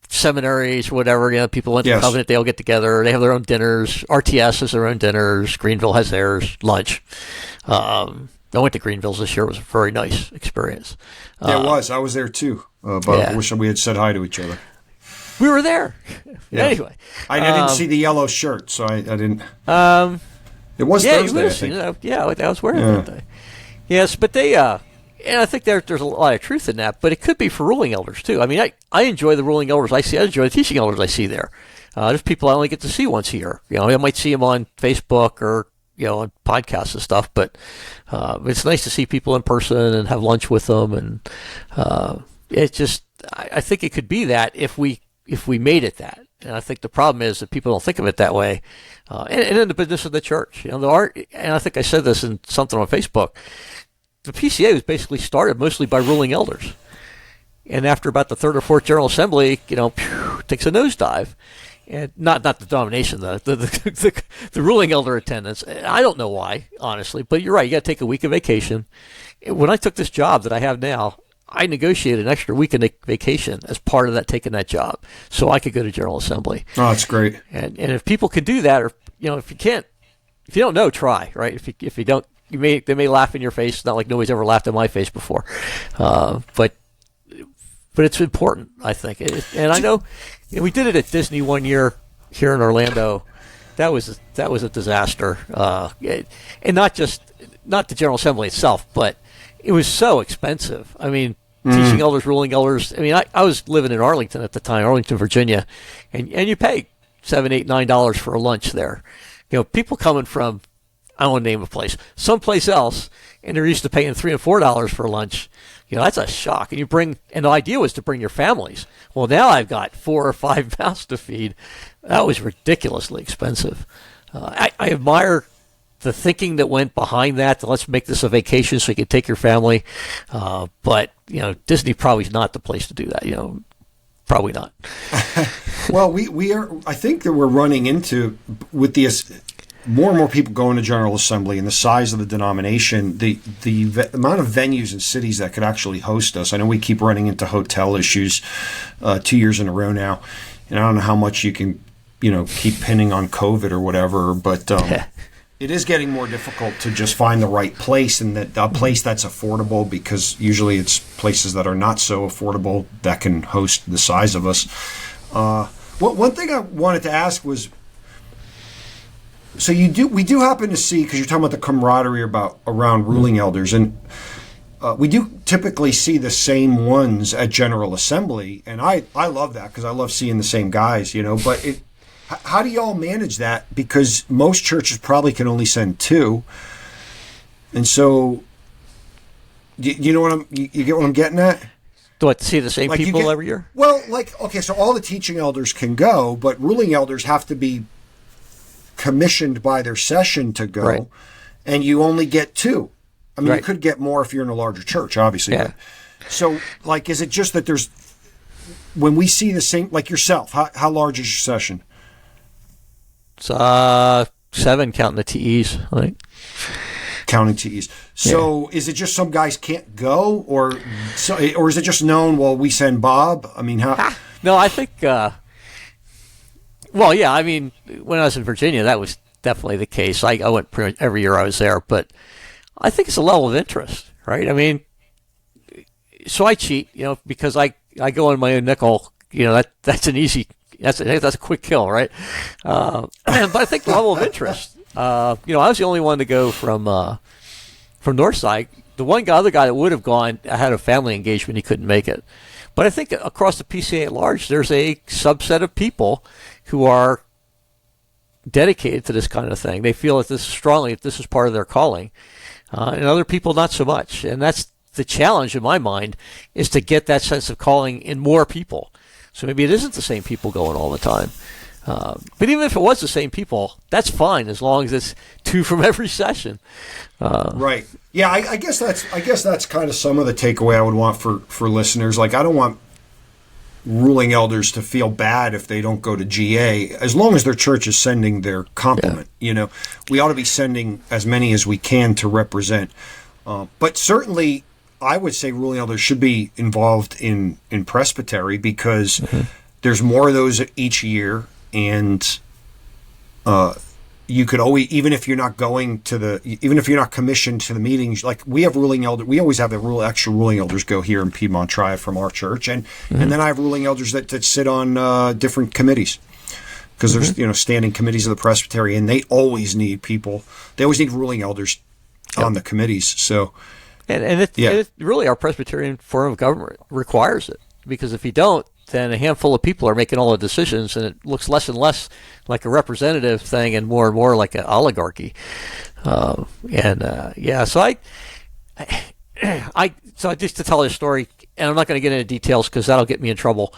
seminaries or whatever. People went to Covenant, they all get together, they have their own dinners. RTS has their own dinners, Greenville has theirs, lunch. I went to Greenville's this year. It was a very nice experience. Yeah, it was. I was there too. But I wish we had said hi to each other. We were there. Yeah. Anyway. I didn't see the yellow shirt, so I didn't. It was Yeah, Thursday, I think. I was wearing it that day. Yes, but they, and I think there's a lot of truth in that, but it could be for ruling elders too. I mean, I enjoy the ruling elders I see. I enjoy the teaching elders I see there. There's people I only get to see once a year. I might see them on Facebook or, on podcasts and stuff, but it's nice to see people in person and have lunch with them. And it's just, I think it could be that if we made it that. And I think the problem is that people don't think of it that way. And in the business of the church, the art, and I think I said this in something on Facebook, the PCA was basically started mostly by ruling elders. And after about the third or fourth General Assembly, takes a nosedive. And not the denomination, the ruling elder attendance. I don't know why, honestly, but you're right. You got to take a week of vacation. When I took this job that I have now, I negotiated an extra week of vacation as part of that taking that job, so I could go to General Assembly. Oh, that's great. And if people could do that, or if you can't, if you don't know, try. Right? If you don't, they may laugh in your face. It's not like nobody's ever laughed in my face before, but it's important, I think. And I know we did it at Disney one year here in Orlando. That was a disaster, and not the General Assembly itself, but it was so expensive. I mean, teaching elders, ruling elders. I mean, I was living in Arlington at the time, Arlington, Virginia, and you pay $7, $8, $9 for a lunch there. People coming from, I don't want to name a place, someplace else, and they're used to paying $3 and $4 for lunch. That's a shock. And the idea was to bring your families. Well, now I've got 4 or 5 mouths to feed. That was ridiculously expensive. I admire the thinking that went behind that. Let's make this a vacation so you can take your family. But Disney probably is not the place to do that. Probably not. Well, we are. I think that we're running into with the more and more people going to General Assembly and the size of the denomination, the amount of venues and cities that could actually host us. I know we keep running into hotel issues 2 years in a row now, and I don't know how much you can keep pinning on COVID or whatever, but it is getting more difficult to just find the right place, and that a place that's affordable, because usually it's places that are not so affordable that can host the size of us. One thing I wanted to ask was, so we do happen to see, because you're talking about the camaraderie around ruling elders, and we do typically see the same ones at General Assembly, and I love that because I love seeing the same guys, but how do y'all manage that? Because most churches probably can only send 2, and so you know what you get what I'm getting at? Do I see the same people every year? Well, okay, so all the teaching elders can go, but ruling elders have to be commissioned by their session to go, right, and you only get 2. I mean, right, you could get more if you're in a larger church, obviously. Yeah. So, is it just that when we see the same, like yourself, how large is your session? It's 7, counting the TEs, I think. Counting TEs. So, is it just some guys can't go, or is it just known? Well, we send Bob. I mean, how? No, I think. Well, yeah, I mean, when I was in Virginia, that was definitely the case. I went pretty much every year I was there, but I think it's a level of interest, right? I mean, so I cheat, because I go on my own nickel. That's an easy, that's a quick kill, right? But I think the level of interest. I was the only one to go from Northside. The other guy that would have gone, I had a family engagement, he couldn't make it. But I think across the PCA at large, there's a subset of people who are dedicated to this kind of thing. They feel that this is part of their calling, and other people not so much. And that's the challenge in my mind, is to get that sense of calling in more people. So maybe it isn't the same people going all the time. But even if it was the same people, that's fine as long as it's 2 from every session. Right. Yeah, I guess that's kind of some of the takeaway I would want for listeners. I don't want ruling elders to feel bad if they don't go to GA, as long as their church is sending their complement. Yeah. We ought to be sending as many as we can to represent. But certainly, I would say ruling elders should be involved in presbytery, because there's more of those each year, and you could always, even if you're not commissioned to the meetings, like we have ruling elder, we always have extra ruling elders go here in Piedmont Triad from our church, and then I have ruling elders that sit on different committees, because there's standing committees of the presbytery, and they always need people. They always need ruling elders on the committees. So, and it's really our Presbyterian form of government requires it, because if you don't, then a handful of people are making all the decisions, and it looks less and less like a representative thing and more like an oligarchy. So so just to tell this story, and I'm not going to get into details because that'll get me in trouble,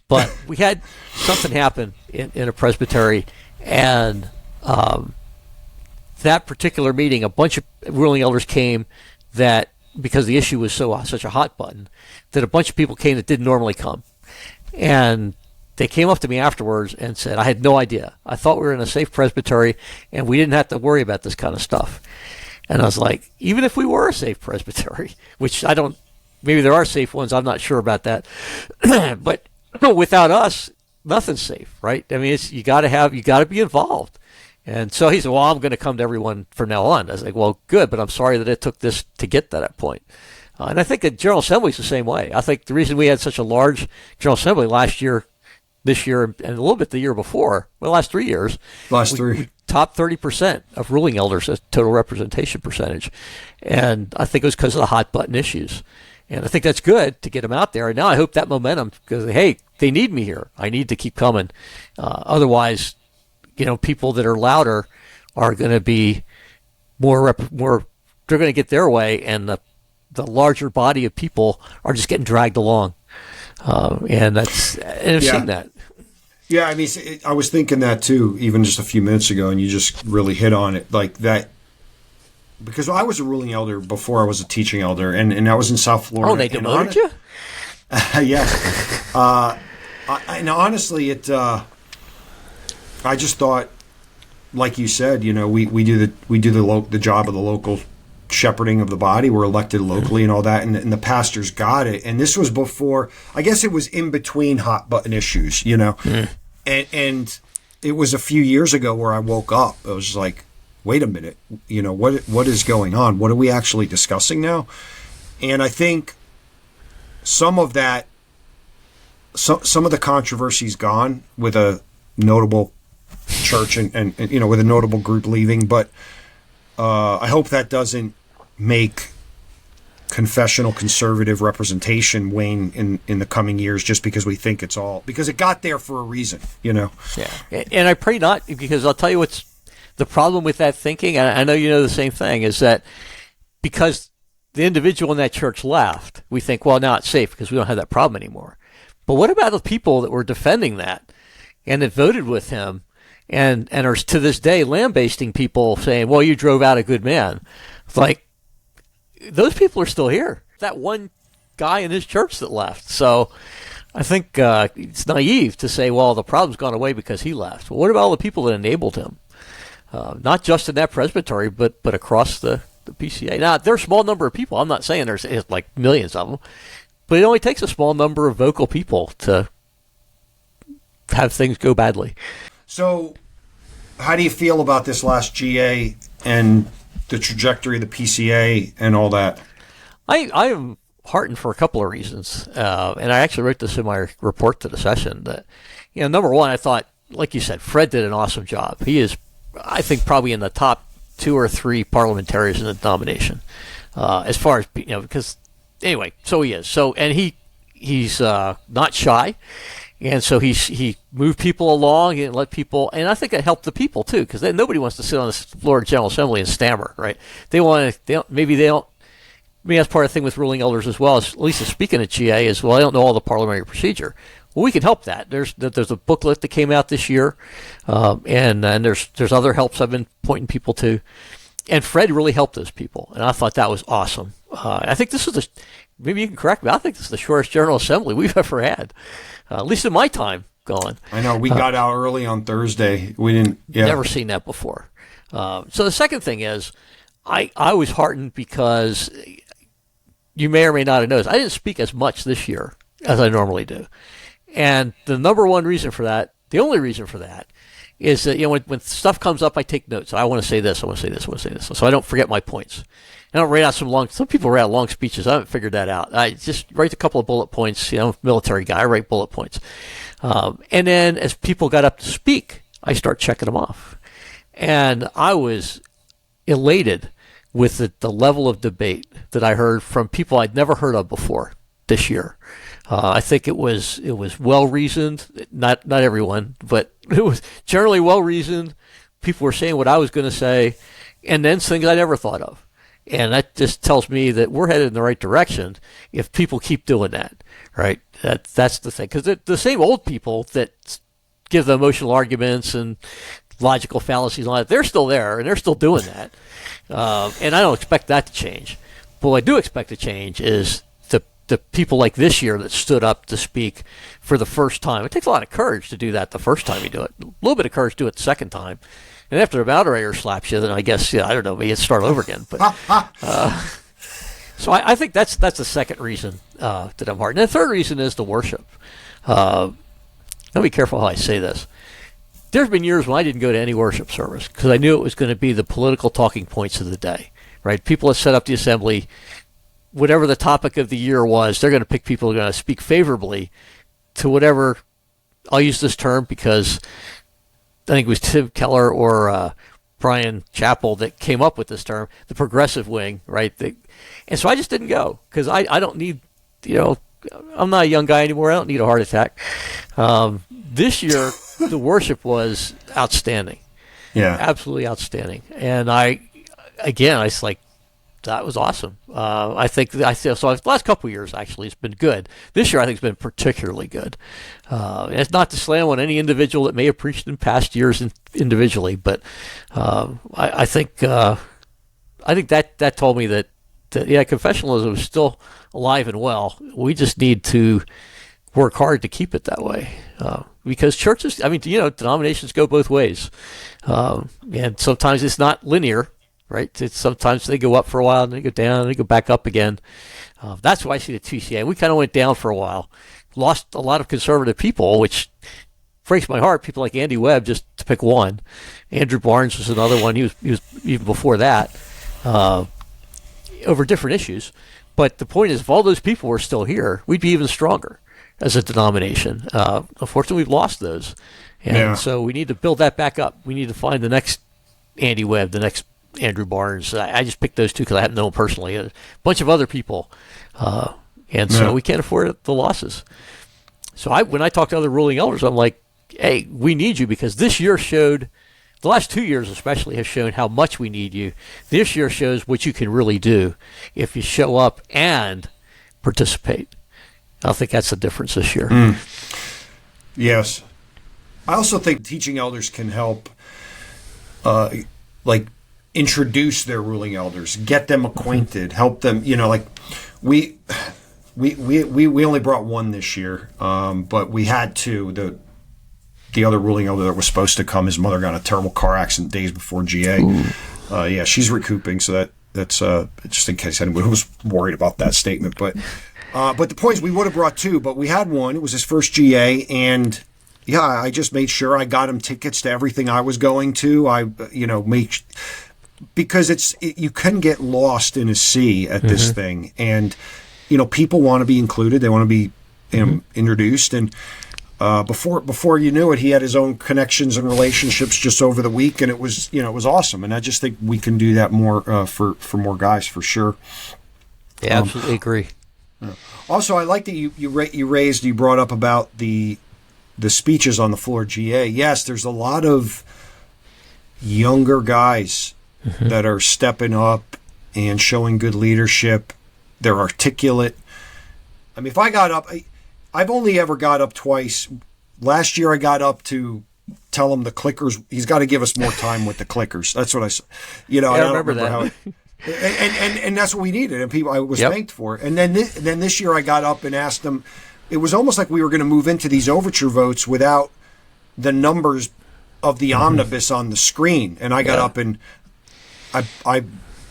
but we had something happen in a presbytery, and that particular meeting, a bunch of ruling elders came that, because the issue was such a hot button, that a bunch of people came that didn't normally come. And they came up to me afterwards and said, I had no idea. I thought we were in a safe presbytery and we didn't have to worry about this kind of stuff. And I was like, even if we were a safe presbytery, which maybe there are safe ones, I'm not sure about that. But without us, nothing's safe, right? I mean, you got to be involved. And so he said, well, I'm going to come to everyone from now on. I was like, well, good, but I'm sorry that it took this to get to that point. And I think the General Assembly is the same way. I think the reason we had such a large General Assembly last year, this year, and a little bit the year before, the last 3 years, we top 30% of ruling elders as total representation percentage. And I think it was because of the hot button issues. And I think that's good to get them out there. And now I hope that momentum, because, hey, they need me here. I need to keep coming. Otherwise, people that are louder are going to be more, they're going to get their way, and the larger body of people are just getting dragged along. And I've seen that. Yeah, I mean, I was thinking that too, even just a few minutes ago, and you just really hit on it, like that. Because I was a ruling elder before I was a teaching elder, and I was in South Florida. Oh, they demoted you? Yes. And honestly, I just thought, like you said, we do the job of the local shepherding of the body. We're elected locally and all that, and the pastors got it. And this was before, I guess it was in between hot button issues, and it was a few years ago where I woke up. I was like, wait a minute, what is going on? What are we actually discussing now? And I think some of that, some of the controversy's gone with a notable church and with a notable group leaving, but I hope that doesn't make confessional conservative representation wane in the coming years, just because we think it's all, because it got there for a reason, Yeah. And I pray not, because I'll tell you what's the problem with that thinking, and I know you know the same thing, is that because the individual in that church left, we think, well, now it's safe because we don't have that problem anymore. But what about the people that were defending that and that voted with him and are to this day lambasting people, saying, well, you drove out a good man? It's like, those people are still here. That one guy in his church that left. So I think it's naive to say, well, the problem's gone away because he left. Well, what about all the people that enabled him? Not just in that presbytery, but across the PCA. Now, there's a small number of people. I'm not saying there's like millions of them, but it only takes a small number of vocal people to have things go badly. So how do you feel about this last GA and the trajectory of the PCA and all that? I am heartened for a couple of reasons. And I actually wrote this in my report to the session that, number one, I thought, like you said, Fred did an awesome job. He is, I think, probably in the top 2 or 3 parliamentarians in the nomination, as far as, because anyway, so he is. So, and he's not shy. And so he moved people along and let people, and I think it helped the people too, because nobody wants to sit on the floor of General Assembly and stammer, right? Maybe that's part of the thing with ruling elders as well, at least speaking at GA, is, well, I don't know all the parliamentary procedure. Well, we can help that. There's a booklet that came out this year, and there's other helps I've been pointing people to, and Fred really helped those people, and I thought that was awesome. I think this is maybe you can correct me, I think this is the shortest General Assembly we've ever had, at least in my time going. I know, we got out early on Thursday. We didn't, never seen that before. So the second thing is, I was heartened because you may or may not have noticed, I didn't speak as much this year as I normally do. And the number one reason for that, the only reason for that, is that when stuff comes up, I take notes. I want to say this. I want to say this. I want to say this. So I don't forget my points. I don't write out some people write out long speeches. I haven't figured that out. I just write a couple of bullet points. I'm a military guy. I write bullet points. And then as people got up to speak, I start checking them off. And I was elated with the level of debate that I heard from people I'd never heard of before this year. I think it was well reasoned. Not everyone, but it was generally well reasoned. People were saying what I was going to say, and then things I never thought of. And that just tells me that we're headed in the right direction if people keep doing that, right? That's the thing. Because the same old people that give the emotional arguments and logical fallacies and all that, they're still there, and they're still doing that. And I don't expect that to change. But what I do expect to change is the people like this year that stood up to speak for the first time. It takes a lot of courage to do that the first time you do it. A little bit of courage to do it the second time. And after the moderator slaps you, then I guess, I don't know, maybe it's start over again. But so I think that's the second reason that I'm hard. And the third reason is the worship. Let me be careful how I say this. There's been years when I didn't go to any worship service because I knew it was going to be the political talking points of the day, right? People that set up the assembly, whatever the topic of the year was, they're going to pick people who are going to speak favorably to whatever. I'll use this term because I think it was Tim Keller or Brian Chappell that came up with this term, the progressive wing, right? And so I just didn't go because I don't need, I'm not a young guy anymore. I don't need a heart attack. This year, the worship was outstanding. Yeah. Absolutely outstanding. And it's like, that was awesome. I think so. The last couple of years actually it's been good. This year I think it's been particularly good. And it's not to slam on any individual that may have preached in past years individually, but I think that told me that confessionalism is still alive and well. We just need to work hard to keep it that way. Because churches, denominations go both ways, and sometimes it's not linear. Right. Sometimes they go up for a while and they go down and they go back up again. That's why I see the PCA. We kind of went down for a while, lost a lot of conservative people, which breaks my heart. People like Andy Webb, just to pick one. Andrew Barnes was another one. He was even before that, over different issues. But the point is, if all those people were still here, we'd be even stronger as a denomination. Unfortunately, we've lost those. And so we need to build that back up. We need to find the next Andy Webb, the next Andrew Barnes. I just picked those two because I happen to know them personally. A bunch of other people, and so we can't afford the losses. So when I talk to other ruling elders, I'm like, "Hey, we need you because this year showed, the last 2 years especially, have shown how much we need you. This year shows what you can really do if you show up and participate." I think that's the difference this year. Yes, I also think teaching elders can help, introduce their ruling elders, get them acquainted, help them. We only brought one this year, but we had two. The other ruling elder that was supposed to come, his mother got in a terrible car accident days before GA. She's recouping, so that's just in case anyone was worried about that statement. But the point is, we would have brought two, but we had one. It was his first GA, and I just made sure I got him tickets to everything I was going to. Because you can get lost in a sea at this thing, and people want to be included, they want to be introduced, and before you knew it, he had his own connections and relationships just over the week, and it was awesome. And I just think we can do that more for more guys for sure. Yeah, absolutely agree. Also, I like that you brought up about the speeches on the floor GA. Yes, there's a lot of younger guys that are stepping up and showing good leadership. They're articulate. I mean, if I got up, I've only ever got up twice. Last year I got up to tell him the clickers, he's got to give us more time with the clickers. That's what I said. I don't remember that. How and that's what we needed, and I was thanked for it. And then this year I got up and asked them, it was almost like we were going to move into these overture votes without the numbers of the omnibus on the screen. And I got up and I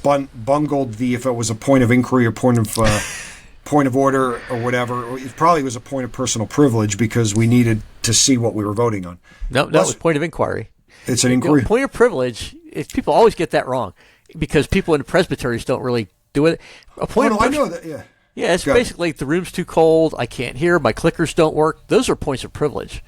bungled if it was a point of inquiry or point of order or whatever. It probably was a point of personal privilege because we needed to see what we were voting on. No, it was point of inquiry. It's an inquiry. Point of privilege. People always get that wrong because people in presbyteries don't really do it. A point of I know that. Yeah. Yeah, it's basically the room's too cold. I can't hear. My clickers don't work. Those are points of privilege.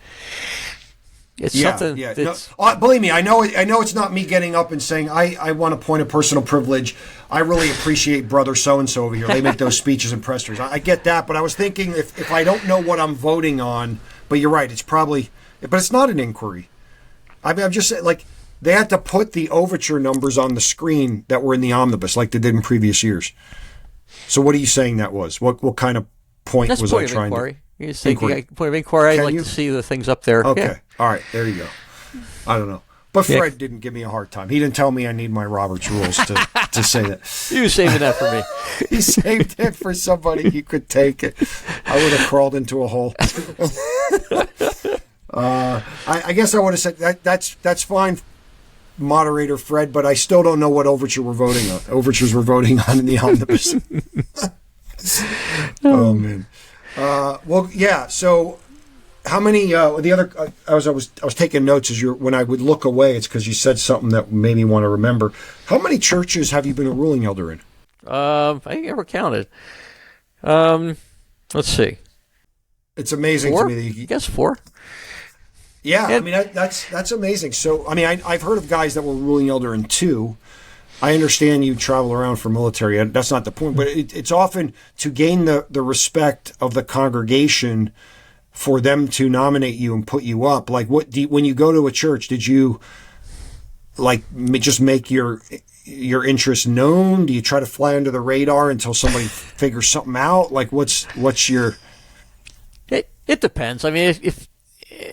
It's something. Yeah. That's, No, believe me, I know it's not me getting up and saying I want a point of personal privilege. I really appreciate brother so and so over here. They make those speeches in pressers. I get that, but I was thinking if I don't know what I'm voting on, but you're right, it's probably, but it's not an inquiry. I mean, I'm just saying, like, they had to put the overture numbers on the screen that were in the omnibus, like they did in previous years. So what are you saying that was? What kind of point that's was point I of trying inquiry. to? You're saying, point of inquiry. I'd like you? to see the things up there. Okay. Yeah. All right. There you go. I don't know. But Fred didn't give me a hard time. He didn't tell me I need my Robert's rules to say that. You were saving that for me. He saved it for somebody who could take it. I would have crawled into a hole. I guess I would have said that's fine, Moderator Fred, but I still don't know what overtures we're voting on in the omnibus. Oh man. Well, yeah. So, how many? The other, I was taking notes when I would look away. It's because you said something that made me want to remember. How many churches have you been a ruling elder in? I ain't ever counted. Let's see. It's amazing 4? to me. I guess 4. Yeah, I mean that's amazing. So, I mean, I've heard of guys that were ruling elder in 2. I understand you travel around for military. That's not the point, but it's often to gain the respect of the congregation for them to nominate you and put you up. Like, when you go to a church, did you like just make your interest known? Do you try to fly under the radar until somebody figures something out? Like, what's your? It depends. I mean, if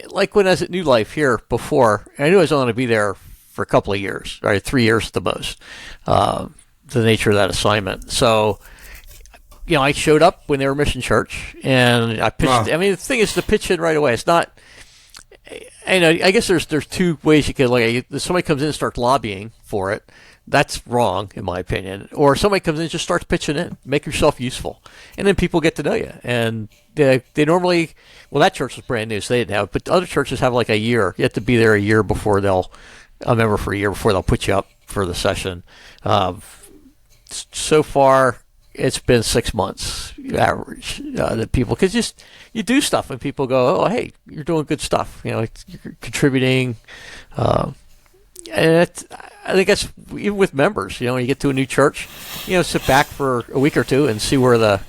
like when I was at New Life here before, I knew I was only going to be there for a couple of years, right? 3 years at the most, the nature of that assignment. So, I showed up when they were Mission Church, and I pitched. I mean, the thing is to pitch in right away. It's not. I guess there's 2 ways you could if somebody comes in and starts lobbying for it. That's wrong, in my opinion. Or somebody comes in and just starts pitching in. Make yourself useful. And then people get to know you. And they normally, that church was brand new, so they didn't have it. But other churches have like a year. You have to be there a year before a member for a year before they'll put you up for the session. So far, it's been 6 months average that people, because you do stuff and people go, oh, hey, you're doing good stuff. You're contributing. And I think that's even with members. You get to a new church, sit back for a week or 2 and see where the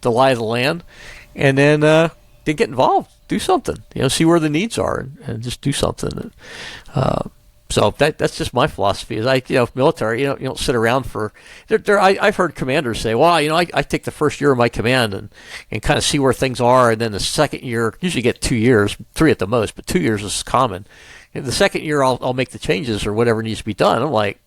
lie of the land, and then get involved, do something. See where the needs are, and just do something. So that's just my philosophy. Is military. You don't sit around for. I've heard commanders say, well, I take the first year of my command and kind of see where things are, and then the second year, usually get 2 years, 3 at the most, but 2 years is common. And the second year, I'll make the changes or whatever needs to be done. I'm like,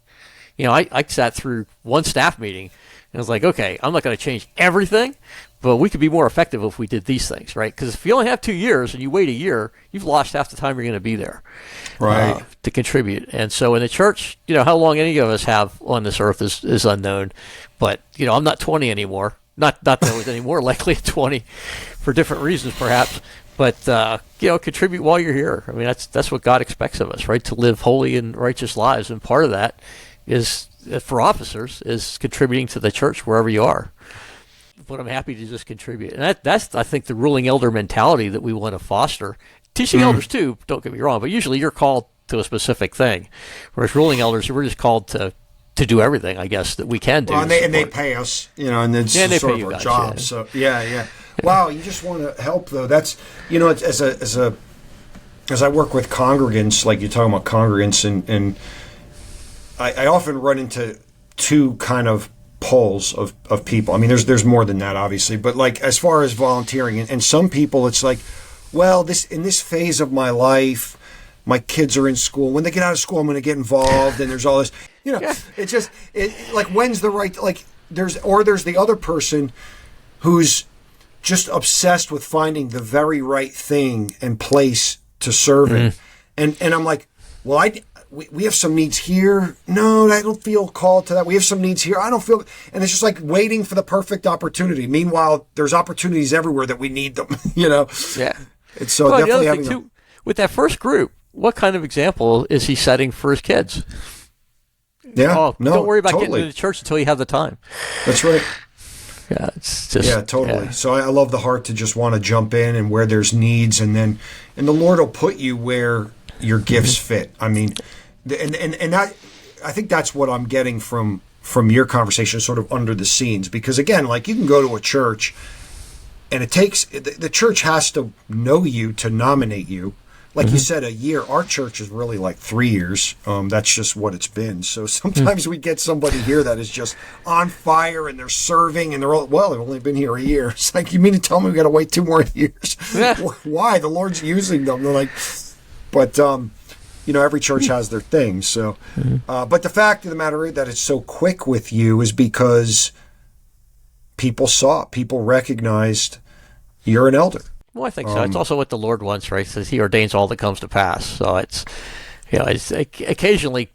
I sat through one staff meeting, and I was like, okay, I'm not going to change everything, but we could be more effective if we did these things, right? Because if you only have 2 years and you wait a year, you've lost half the time you're going to be there, right, to contribute. And so in the church, how long any of us have on this earth is unknown. But I'm not 20 anymore. Not that I was any more likely at 20, for different reasons perhaps. But contribute while you're here. I mean, that's what God expects of us, right? To live holy and righteous lives, and part of that is, for officers, is contributing to the church wherever you are. But I'm happy to just contribute, and that's I think the ruling elder mentality that we want to foster. Teaching elders too, don't get me wrong, but usually you're called to a specific thing, whereas ruling elders, we're just called to do everything, I guess, that we can do. Well, and they pay us, and it's sort of our job. Yeah. So yeah. Wow, you just want to help though. That's as I work with congregants, like you're talking about congregants, and I often run into 2 kind of poles of people. I mean, there's more than that, obviously, but like as far as volunteering, and some people, it's like, well, in this phase of my life, my kids are in school. When they get out of school, I'm going to get involved, and there's all this. It's just like, when's the right, like there's the other person who's just obsessed with finding the very right thing and place to serve in. And I'm like, well, we have some needs here. No, I don't feel called to that. We have some needs here. I don't feel, and it's just like waiting for the perfect opportunity. Meanwhile, there's opportunities everywhere that we need them, Yeah. It's so definitely the other thing too, with that first group, what kind of example is he setting for his kids? Yeah, Oh, no, don't worry about totally. getting to the church until you have the time. That's right. Yeah, it's just Yeah, totally. yeah. So I love the heart to just want to jump in and where there's needs, and the Lord will put you where your gifts fit. I mean, and that, I think that's what I'm getting from your conversation, sort of under the scenes, because again, like, you can go to a church, and it takes the church has to know you to nominate you. Like you said, a year. Our church is really like 3 years. That's just what it's been. So sometimes we get somebody here that is just on fire, and they're serving, and they're all, well, they've only been here a year. It's like, you mean to tell me we got to wait 2 more years? Yeah. Why? The Lord's using them. They're like, but every church has their things. So, but the fact of the matter is that it's so quick with you is because people recognized you're an elder. Well, I think so. It's also what the Lord wants, right? Says He ordains all that comes to pass. So it's, occasionally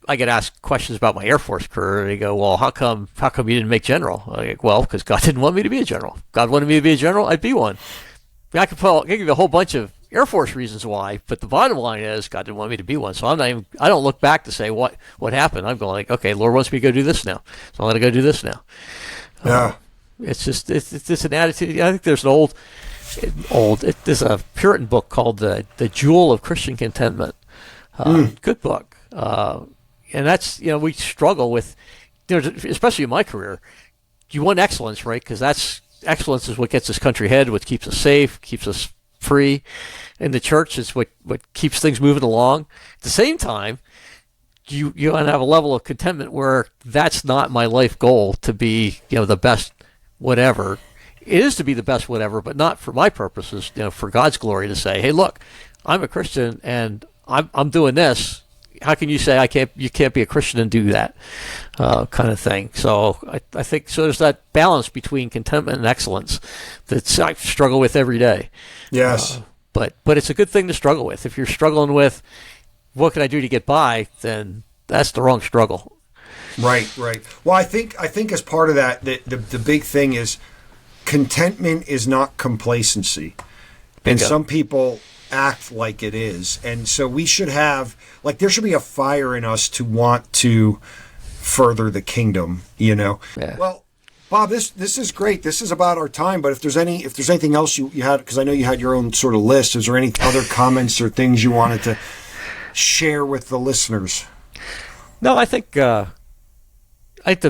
I get asked questions about my Air Force career. They go, "Well, how come you didn't make general?" I'm like, well, because God didn't want me to be a general. God wanted me to be a general, I'd be one. I could give you a whole bunch of Air Force reasons why, but the bottom line is God didn't want me to be one. So I don't look back to say what happened. I'm going like, okay, Lord wants me to go do this now, so I'm going to go do this now. Yeah. It's just an attitude. I think there's there's a Puritan book called the Duel of Christian Contentment. Good book. And that's, we struggle with, especially in my career, you want excellence, right? Because excellence is what gets this country ahead, what keeps us safe, keeps us free. And the church is what keeps things moving along. At the same time, you want to have a level of contentment where that's not my life goal to be, the best whatever. It is to be the best whatever, but not for my purposes, for God's glory, to say, hey, look, I'm a Christian and I'm doing this. How can you say you can't be a Christian and do that kind of thing? So I think so. There's that balance between contentment and excellence that I struggle with every day. Yes. But it's a good thing to struggle with. If you're struggling with what can I do to get by, then that's the wrong struggle. Right. Well, I think as part of that, the big thing is contentment is not complacency. And some people act like it is. And so we should have, there should be a fire in us to want to further the kingdom, Yeah. Well, Bob, this is great. This is about our time, but if there's anything else you had, because I know you had your own sort of list, is there any other comments or things you wanted to share with the listeners? No, I think the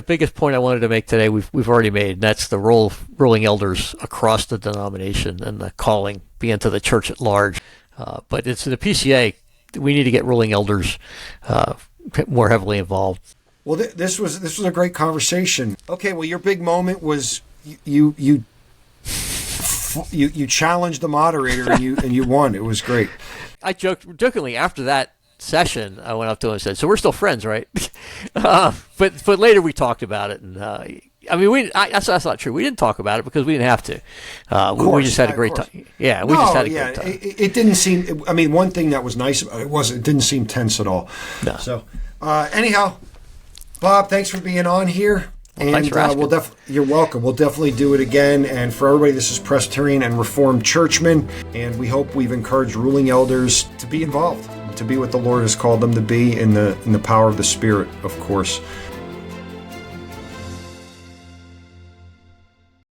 biggest point I wanted to make today we've already made, and that's the role of ruling elders across the denomination and the calling being to the church at large. But it's the PCA. We need to get ruling elders more heavily involved. Well, this was a great conversation. Okay, well, your big moment was you challenged the moderator and you won. It was great. I jokingly after that session, I went up to him and said, "So we're still friends, right?" But later we talked about it, and that's not true. We didn't talk about it because we didn't have to. We just had a great time. Yeah, we just had a great time. It didn't seem. One thing that was nice about it didn't seem tense at all. No. So, anyhow, Bob, thanks for being on here. Well, thanks for asking. You're welcome. We'll definitely do it again. And for everybody, this is Presbyterian and Reformed Churchmen, and we hope we've encouraged ruling elders to be involved, to be what the Lord has called them to be in the power of the Spirit, of course.